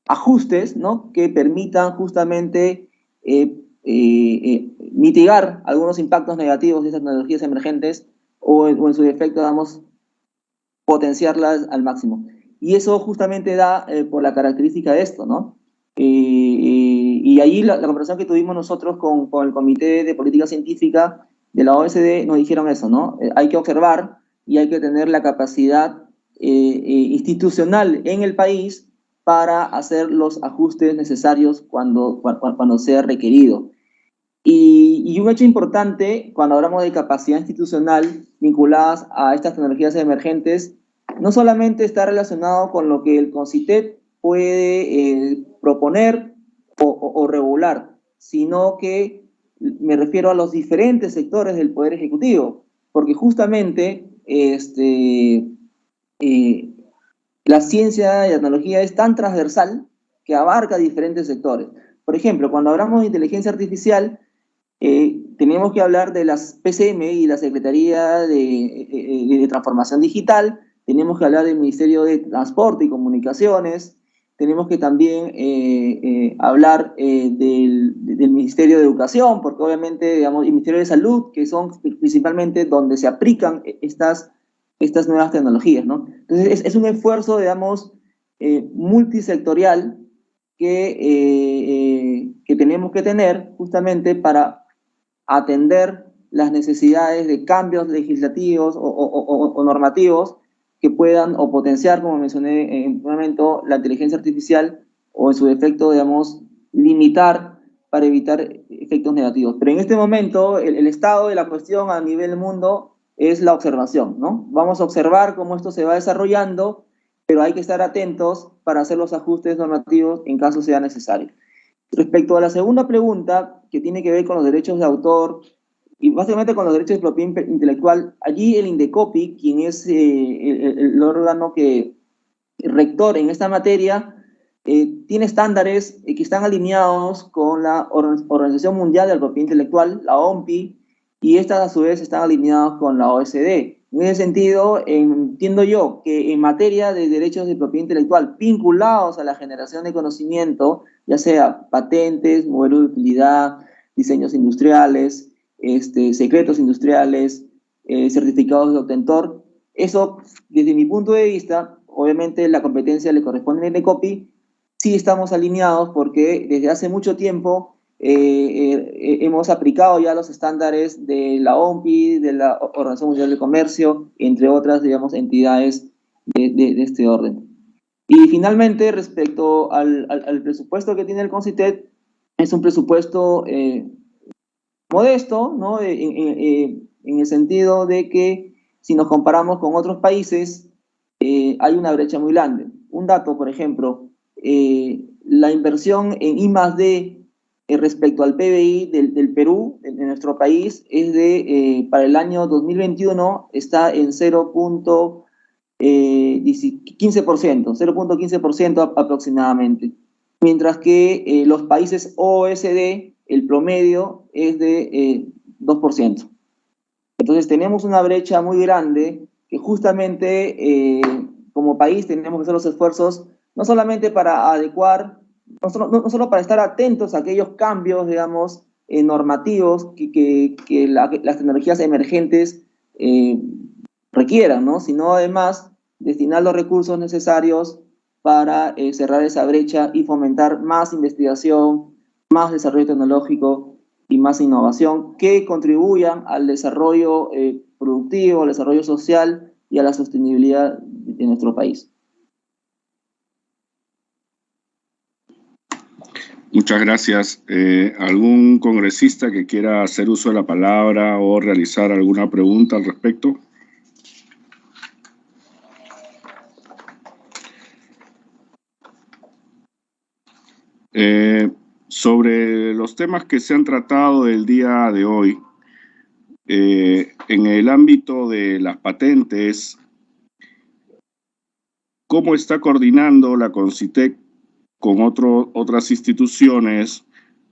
ajustes, ¿no?, que permitan justamente mitigar algunos impactos negativos de esas tecnologías emergentes o en su defecto, digamos, potenciarlas al máximo. Y eso justamente da por la característica de esto, ¿no? Y allí la conversación que tuvimos nosotros con el Comité de Política Científica de la OSD nos dijeron eso, ¿no? Hay que observar y hay que tener la capacidad institucional en el país para hacer los ajustes necesarios cuando sea requerido. Y un hecho importante cuando hablamos de capacidad institucional vinculadas a estas tecnologías emergentes, no solamente está relacionado con lo que el CONCITEC puede proponer o regular, sino que me refiero a los diferentes sectores del Poder Ejecutivo, porque justamente la ciencia y la tecnología es tan transversal que abarca diferentes sectores. Por ejemplo, cuando hablamos de inteligencia artificial, tenemos que hablar de las PCM y la Secretaría de Transformación Digital, tenemos que hablar del Ministerio de Transporte y Comunicaciones, tenemos que también hablar del Ministerio de Educación, porque obviamente, digamos, el Ministerio de Salud, que son principalmente donde se aplican estas nuevas tecnologías, ¿no? Entonces, es un esfuerzo, digamos, multisectorial que tenemos que tener justamente para atender las necesidades de cambios legislativos o normativos que puedan o potenciar, como mencioné en un momento, la inteligencia artificial o en su defecto, digamos, limitar para evitar efectos negativos. Pero en este momento, el estado de la cuestión a nivel mundo es la observación, ¿no? Vamos a observar cómo esto se va desarrollando, pero hay que estar atentos para hacer los ajustes normativos en caso sea necesario. Respecto a la segunda pregunta, que tiene que ver con los derechos de autor y básicamente con los derechos de propiedad intelectual, allí el INDECOPI, quien es el órgano rector en esta materia, tiene estándares que están alineados con la Organización Mundial de la Propiedad Intelectual, la OMPI, y estas a su vez están alineados con la OSD. En ese sentido, entiendo yo que en materia de derechos de propiedad intelectual vinculados a la generación de conocimiento, ya sea patentes, modelos de utilidad, diseños industriales, secretos industriales, certificados de obtentor, eso, desde mi punto de vista, obviamente la competencia le corresponde al INDECOPI, sí estamos alineados porque desde hace mucho tiempo hemos aplicado ya los estándares de la OMPI, de la Organización Mundial del Comercio, entre otras, digamos, entidades de este orden. Y finalmente, respecto al presupuesto que tiene el CONCITEC, es un presupuesto modesto, ¿no? En el sentido de que si nos comparamos con otros países, hay una brecha muy grande. Un dato, por ejemplo, la inversión en I+D respecto al PBI del Perú, de nuestro país, es para el año 2021 está en 0.15% aproximadamente, mientras que los países OSD, el promedio es de 2%. Entonces tenemos una brecha muy grande que justamente como país tenemos que hacer los esfuerzos no solamente para adecuar, no solo para estar atentos a aquellos cambios, digamos, normativos que las tecnologías emergentes requieran, ¿no? Sino además destinar los recursos necesarios para cerrar esa brecha y fomentar más investigación, más desarrollo tecnológico y más innovación que contribuyan al desarrollo productivo, al desarrollo social y a la sostenibilidad de nuestro país. Muchas gracias. ¿Algún congresista que quiera hacer uso de la palabra o realizar alguna pregunta al respecto? Sobre los temas que se han tratado el día de hoy, en el ámbito de las patentes, ¿cómo está coordinando la CONCITEC con otras instituciones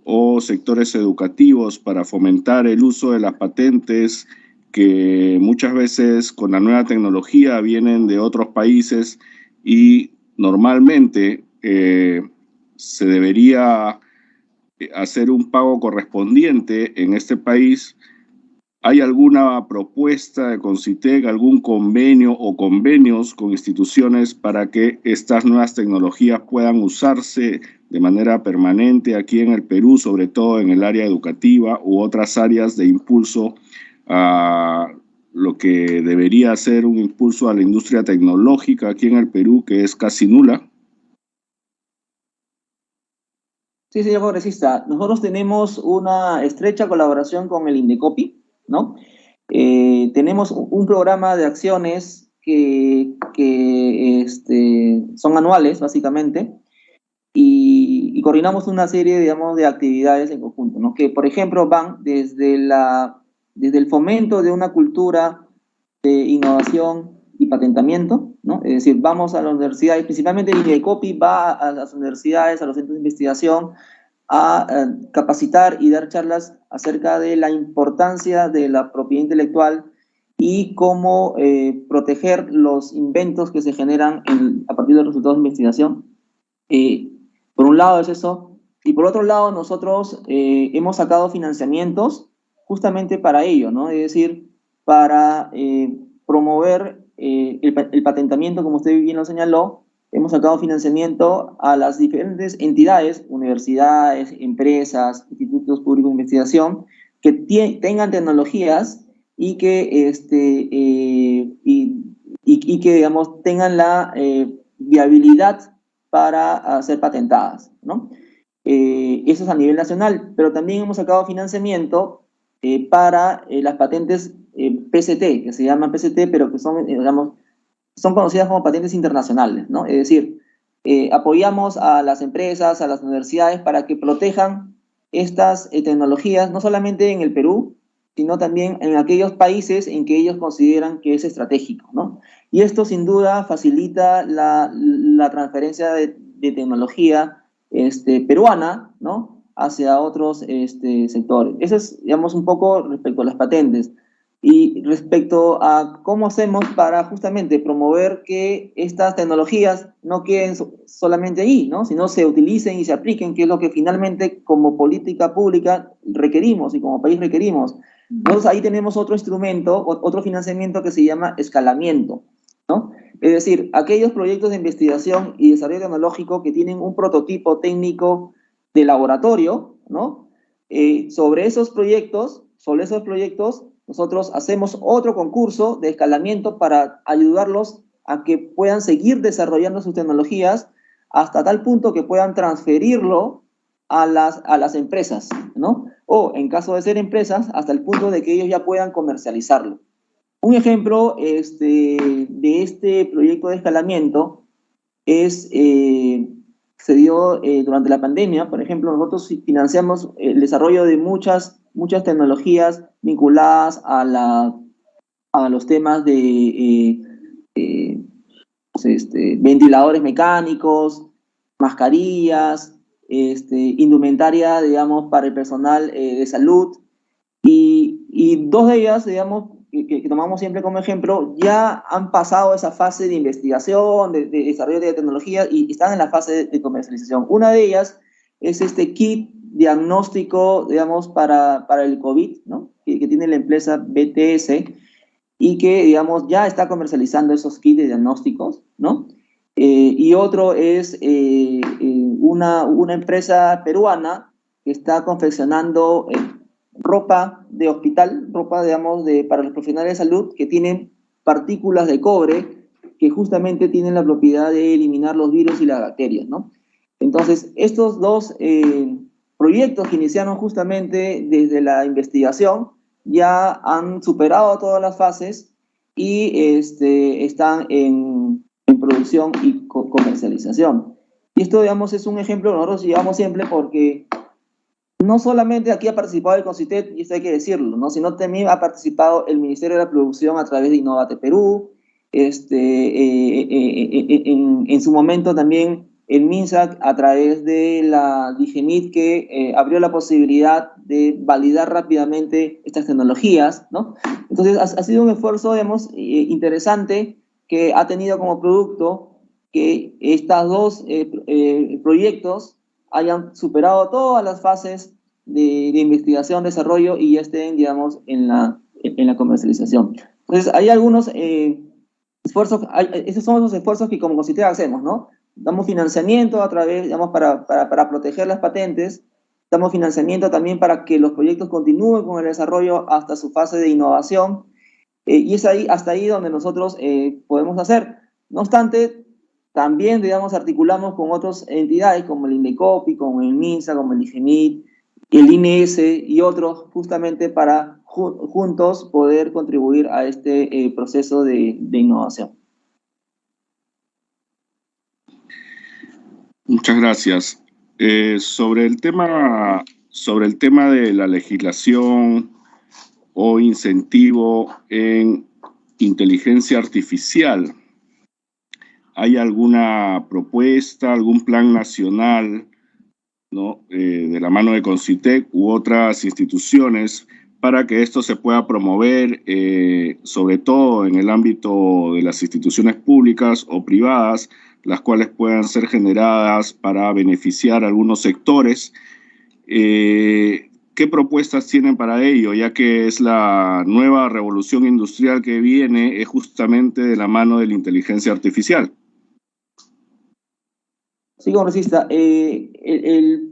o sectores educativos para fomentar el uso de las patentes que muchas veces con la nueva tecnología vienen de otros países y normalmente se debería hacer un pago correspondiente en este país? ¿Hay alguna propuesta de CONCITEC, algún convenio o convenios con instituciones para que estas nuevas tecnologías puedan usarse de manera permanente aquí en el Perú, sobre todo en el área educativa u otras áreas de impulso a lo que debería ser un impulso a la industria tecnológica aquí en el Perú, que es casi nula? Sí, señor congresista. Nosotros tenemos una estrecha colaboración con el INDECOPI, ¿no? Tenemos un programa de acciones que son anuales, básicamente, y coordinamos una serie, digamos, de actividades en conjunto, ¿no? Que, por ejemplo, van desde el fomento de una cultura de innovación y patentamiento, ¿no? Es decir, vamos a las universidades, principalmente el INDECOPI va a las universidades, a los centros de investigación, a capacitar y dar charlas acerca de la importancia de la propiedad intelectual y cómo proteger los inventos que se generan a partir de los resultados de investigación. Por un lado es eso, y por otro lado nosotros hemos sacado financiamientos justamente para ello, ¿no? Es decir, para promover el patentamiento, como usted bien lo señaló. Hemos sacado financiamiento a las diferentes entidades, universidades, empresas, institutos públicos de investigación, que tengan tecnologías y que, que digamos, tengan la viabilidad para ser patentadas, ¿no? Eso es a nivel nacional, pero también hemos sacado financiamiento para las patentes PCT, que se llaman PCT, pero que son, digamos, son conocidas como patentes internacionales, ¿no? Es decir, apoyamos a las empresas, a las universidades para que protejan estas tecnologías, no solamente en el Perú, sino también en aquellos países en que ellos consideran que es estratégico, ¿no? Y esto sin duda facilita la transferencia de tecnología peruana, ¿no?, hacia otros sectores. Eso es, digamos, un poco respecto a las patentes. Y respecto a cómo hacemos para justamente promover que estas tecnologías no queden solamente ahí, ¿no?, sino se utilicen y se apliquen, que es lo que finalmente como política pública requerimos y como país requerimos. Nosotros ahí tenemos otro instrumento, otro financiamiento que se llama escalamiento, ¿no? Es decir, aquellos proyectos de investigación y desarrollo tecnológico que tienen un prototipo técnico de laboratorio, ¿no? Sobre esos proyectos, nosotros hacemos otro concurso de escalamiento para ayudarlos a que puedan seguir desarrollando sus tecnologías hasta tal punto que puedan transferirlo a las empresas, ¿no? O en caso de ser empresas, hasta el punto de que ellos ya puedan comercializarlo. Un ejemplo de este proyecto de escalamiento se dio durante la pandemia. Por ejemplo, nosotros financiamos el desarrollo de muchas tecnologías vinculadas a los temas de ventiladores mecánicos, mascarillas, indumentaria, digamos, para el personal de salud, y dos de ellas, digamos, que tomamos siempre como ejemplo, ya han pasado esa fase de investigación, de desarrollo de tecnología, y están en la fase de comercialización. Una de ellas es este kit diagnóstico, digamos, para el COVID, ¿no?, que tiene la empresa BTS, y que, digamos, ya está comercializando esos kits de diagnósticos, ¿no? Y otro es una empresa peruana que está confeccionando ropa de hospital, ropa, digamos, para los profesionales de salud, que tienen partículas de cobre que justamente tienen la propiedad de eliminar los virus y las bacterias, ¿no? Entonces, estos dos proyectos que iniciaron justamente desde la investigación ya han superado todas las fases y están en producción y comercialización. Y esto, digamos, es un ejemplo que nosotros llevamos siempre porque no solamente aquí ha participado el CONCITEC, y esto hay que decirlo, ¿no? Sino también ha participado el Ministerio de la Producción a través de Innovate Perú, en su momento también el MINSAC a través de la DIGENIT, que abrió la posibilidad de validar rápidamente estas tecnologías, ¿no? Entonces ha sido un esfuerzo, digamos, interesante, que ha tenido como producto que estos dos proyectos hayan superado todas las fases de investigación, desarrollo y ya estén, digamos, en la comercialización. Entonces, hay algunos esfuerzos, esos son los esfuerzos que como CONCITEC hacemos, ¿no? Damos financiamiento a través, digamos, para proteger las patentes, damos financiamiento también para que los proyectos continúen con el desarrollo hasta su fase de innovación, y es ahí, hasta ahí donde nosotros podemos hacer. No obstante, también, digamos, articulamos con otras entidades como el INDECOPI, como el MINSA, como el IGENIT, el INES y otros, justamente para juntos poder contribuir a este proceso de innovación. Muchas gracias. Sobre el tema de la legislación o incentivo en inteligencia artificial, ¿hay alguna propuesta, algún plan nacional, ¿no? De la mano de CONCITEC u otras instituciones para que esto se pueda promover, sobre todo en el ámbito de las instituciones públicas o privadas, las cuales puedan ser generadas para beneficiar a algunos sectores? ¿Qué propuestas tienen para ello? Ya que es la nueva revolución industrial que viene, es justamente de la mano de la inteligencia artificial. Sí, congresista,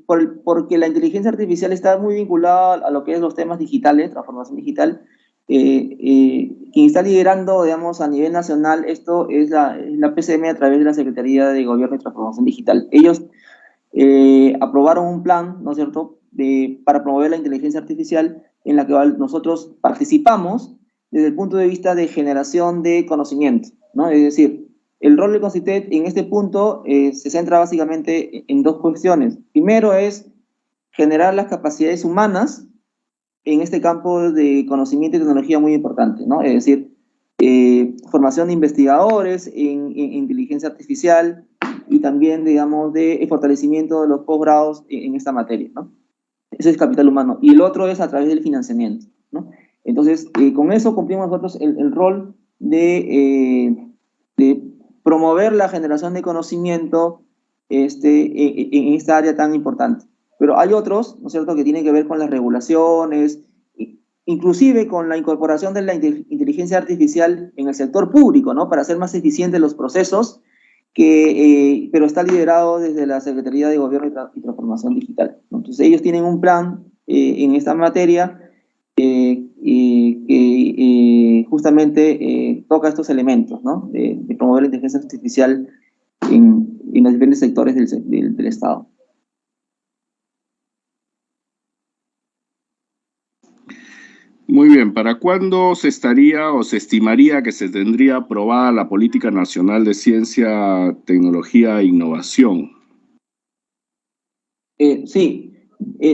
porque la inteligencia artificial está muy vinculada a lo que es los temas digitales, transformación digital. Quien está liderando, digamos, a nivel nacional esto es la PCM a través de la Secretaría de Gobierno y Transformación Digital. Ellos aprobaron un plan, ¿no es cierto?, para promover la inteligencia artificial, en la que nosotros participamos desde el punto de vista de generación de conocimiento, ¿no? Es decir, el rol de CONCITEC en este punto se centra básicamente en dos cuestiones. Primero es generar las capacidades humanas en este campo de conocimiento y tecnología muy importante, ¿no? Es decir, formación de investigadores en inteligencia artificial y también, digamos, de fortalecimiento de los posgrados en esta materia, ¿no? Ese es capital humano. Y el otro es a través del financiamiento, ¿no? Entonces, con eso cumplimos nosotros el rol de promover la generación de conocimiento en esta área tan importante. Pero hay otros, ¿no es cierto?, que tienen que ver con las regulaciones, inclusive con la incorporación de la inteligencia artificial en el sector público, ¿no?, para hacer más eficientes los procesos, pero está liderado desde la Secretaría de Gobierno y Transformación Digital, ¿no? Entonces ellos tienen un plan en esta materia que justamente toca estos elementos, ¿no?, de promover la inteligencia artificial en los diferentes sectores del Estado. Muy bien, ¿para cuándo se estaría o se estimaría que se tendría aprobada la Política Nacional de Ciencia, Tecnología e Innovación? Sí,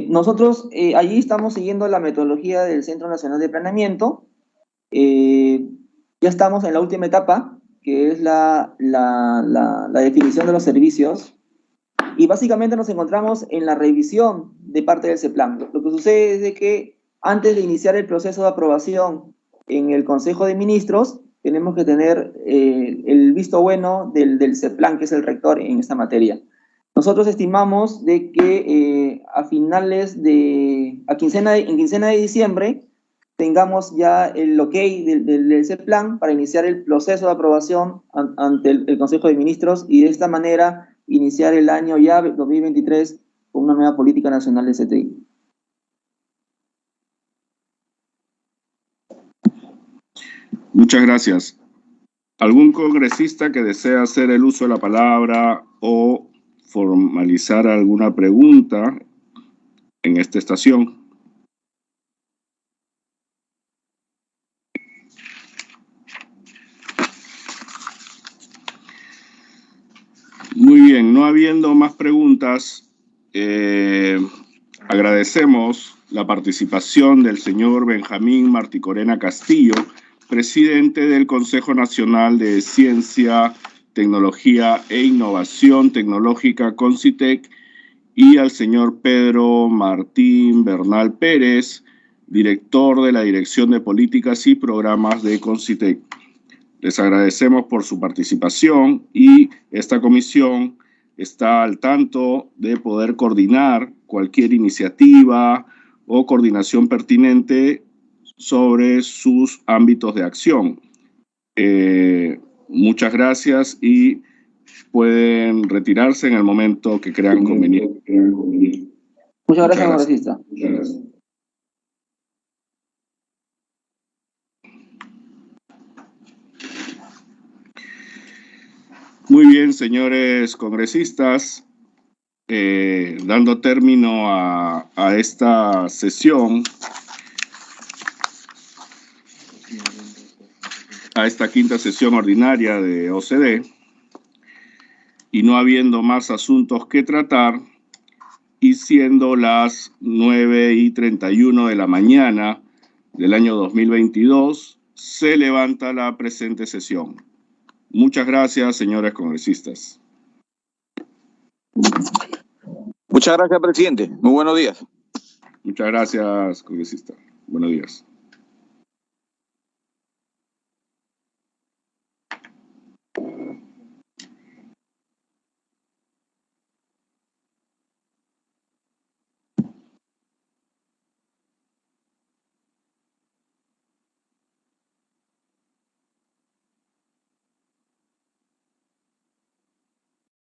nosotros allí estamos siguiendo la metodología del Centro Nacional de Planeamiento. Ya estamos en la última etapa, que es la definición de los servicios, y básicamente nos encontramos en la revisión de parte del CEPLAN. Lo que sucede es de que antes de iniciar el proceso de aprobación en el Consejo de Ministros, tenemos que tener el visto bueno del CEPLAN, que es el rector en esta materia. Nosotros estimamos de que a quincena de diciembre tengamos ya el ok del CEPLAN para iniciar el proceso de aprobación ante el Consejo de Ministros, y de esta manera iniciar el año ya 2023 con una nueva política nacional de CTI. Muchas gracias. ¿Algún congresista que desea hacer el uso de la palabra o formalizar alguna pregunta en esta estación? Muy bien, no habiendo más preguntas, agradecemos la participación del señor Benjamín Marticorena Castillo, presidente del Consejo Nacional de Ciencia, Tecnología e Innovación Tecnológica, CONCITEC, y al señor Pedro Martín Bernal Pérez, director de la Dirección de Políticas y Programas de CONCITEC. Les agradecemos por su participación y esta comisión está al tanto de poder coordinar cualquier iniciativa o coordinación pertinente sobre sus ámbitos de acción. Muchas gracias y pueden retirarse en el momento que crean conveniente. Muchas gracias, congresista. Muchas gracias. Muy bien, señores congresistas, dando término a esta sesión, a esta quinta sesión ordinaria de OCDE, y no habiendo más asuntos que tratar, y siendo las 9:31 de la mañana del año 2022, se levanta la presente sesión. Muchas gracias, señores congresistas. Muchas gracias, presidente. Muy buenos días. Muchas gracias, congresista. Buenos días.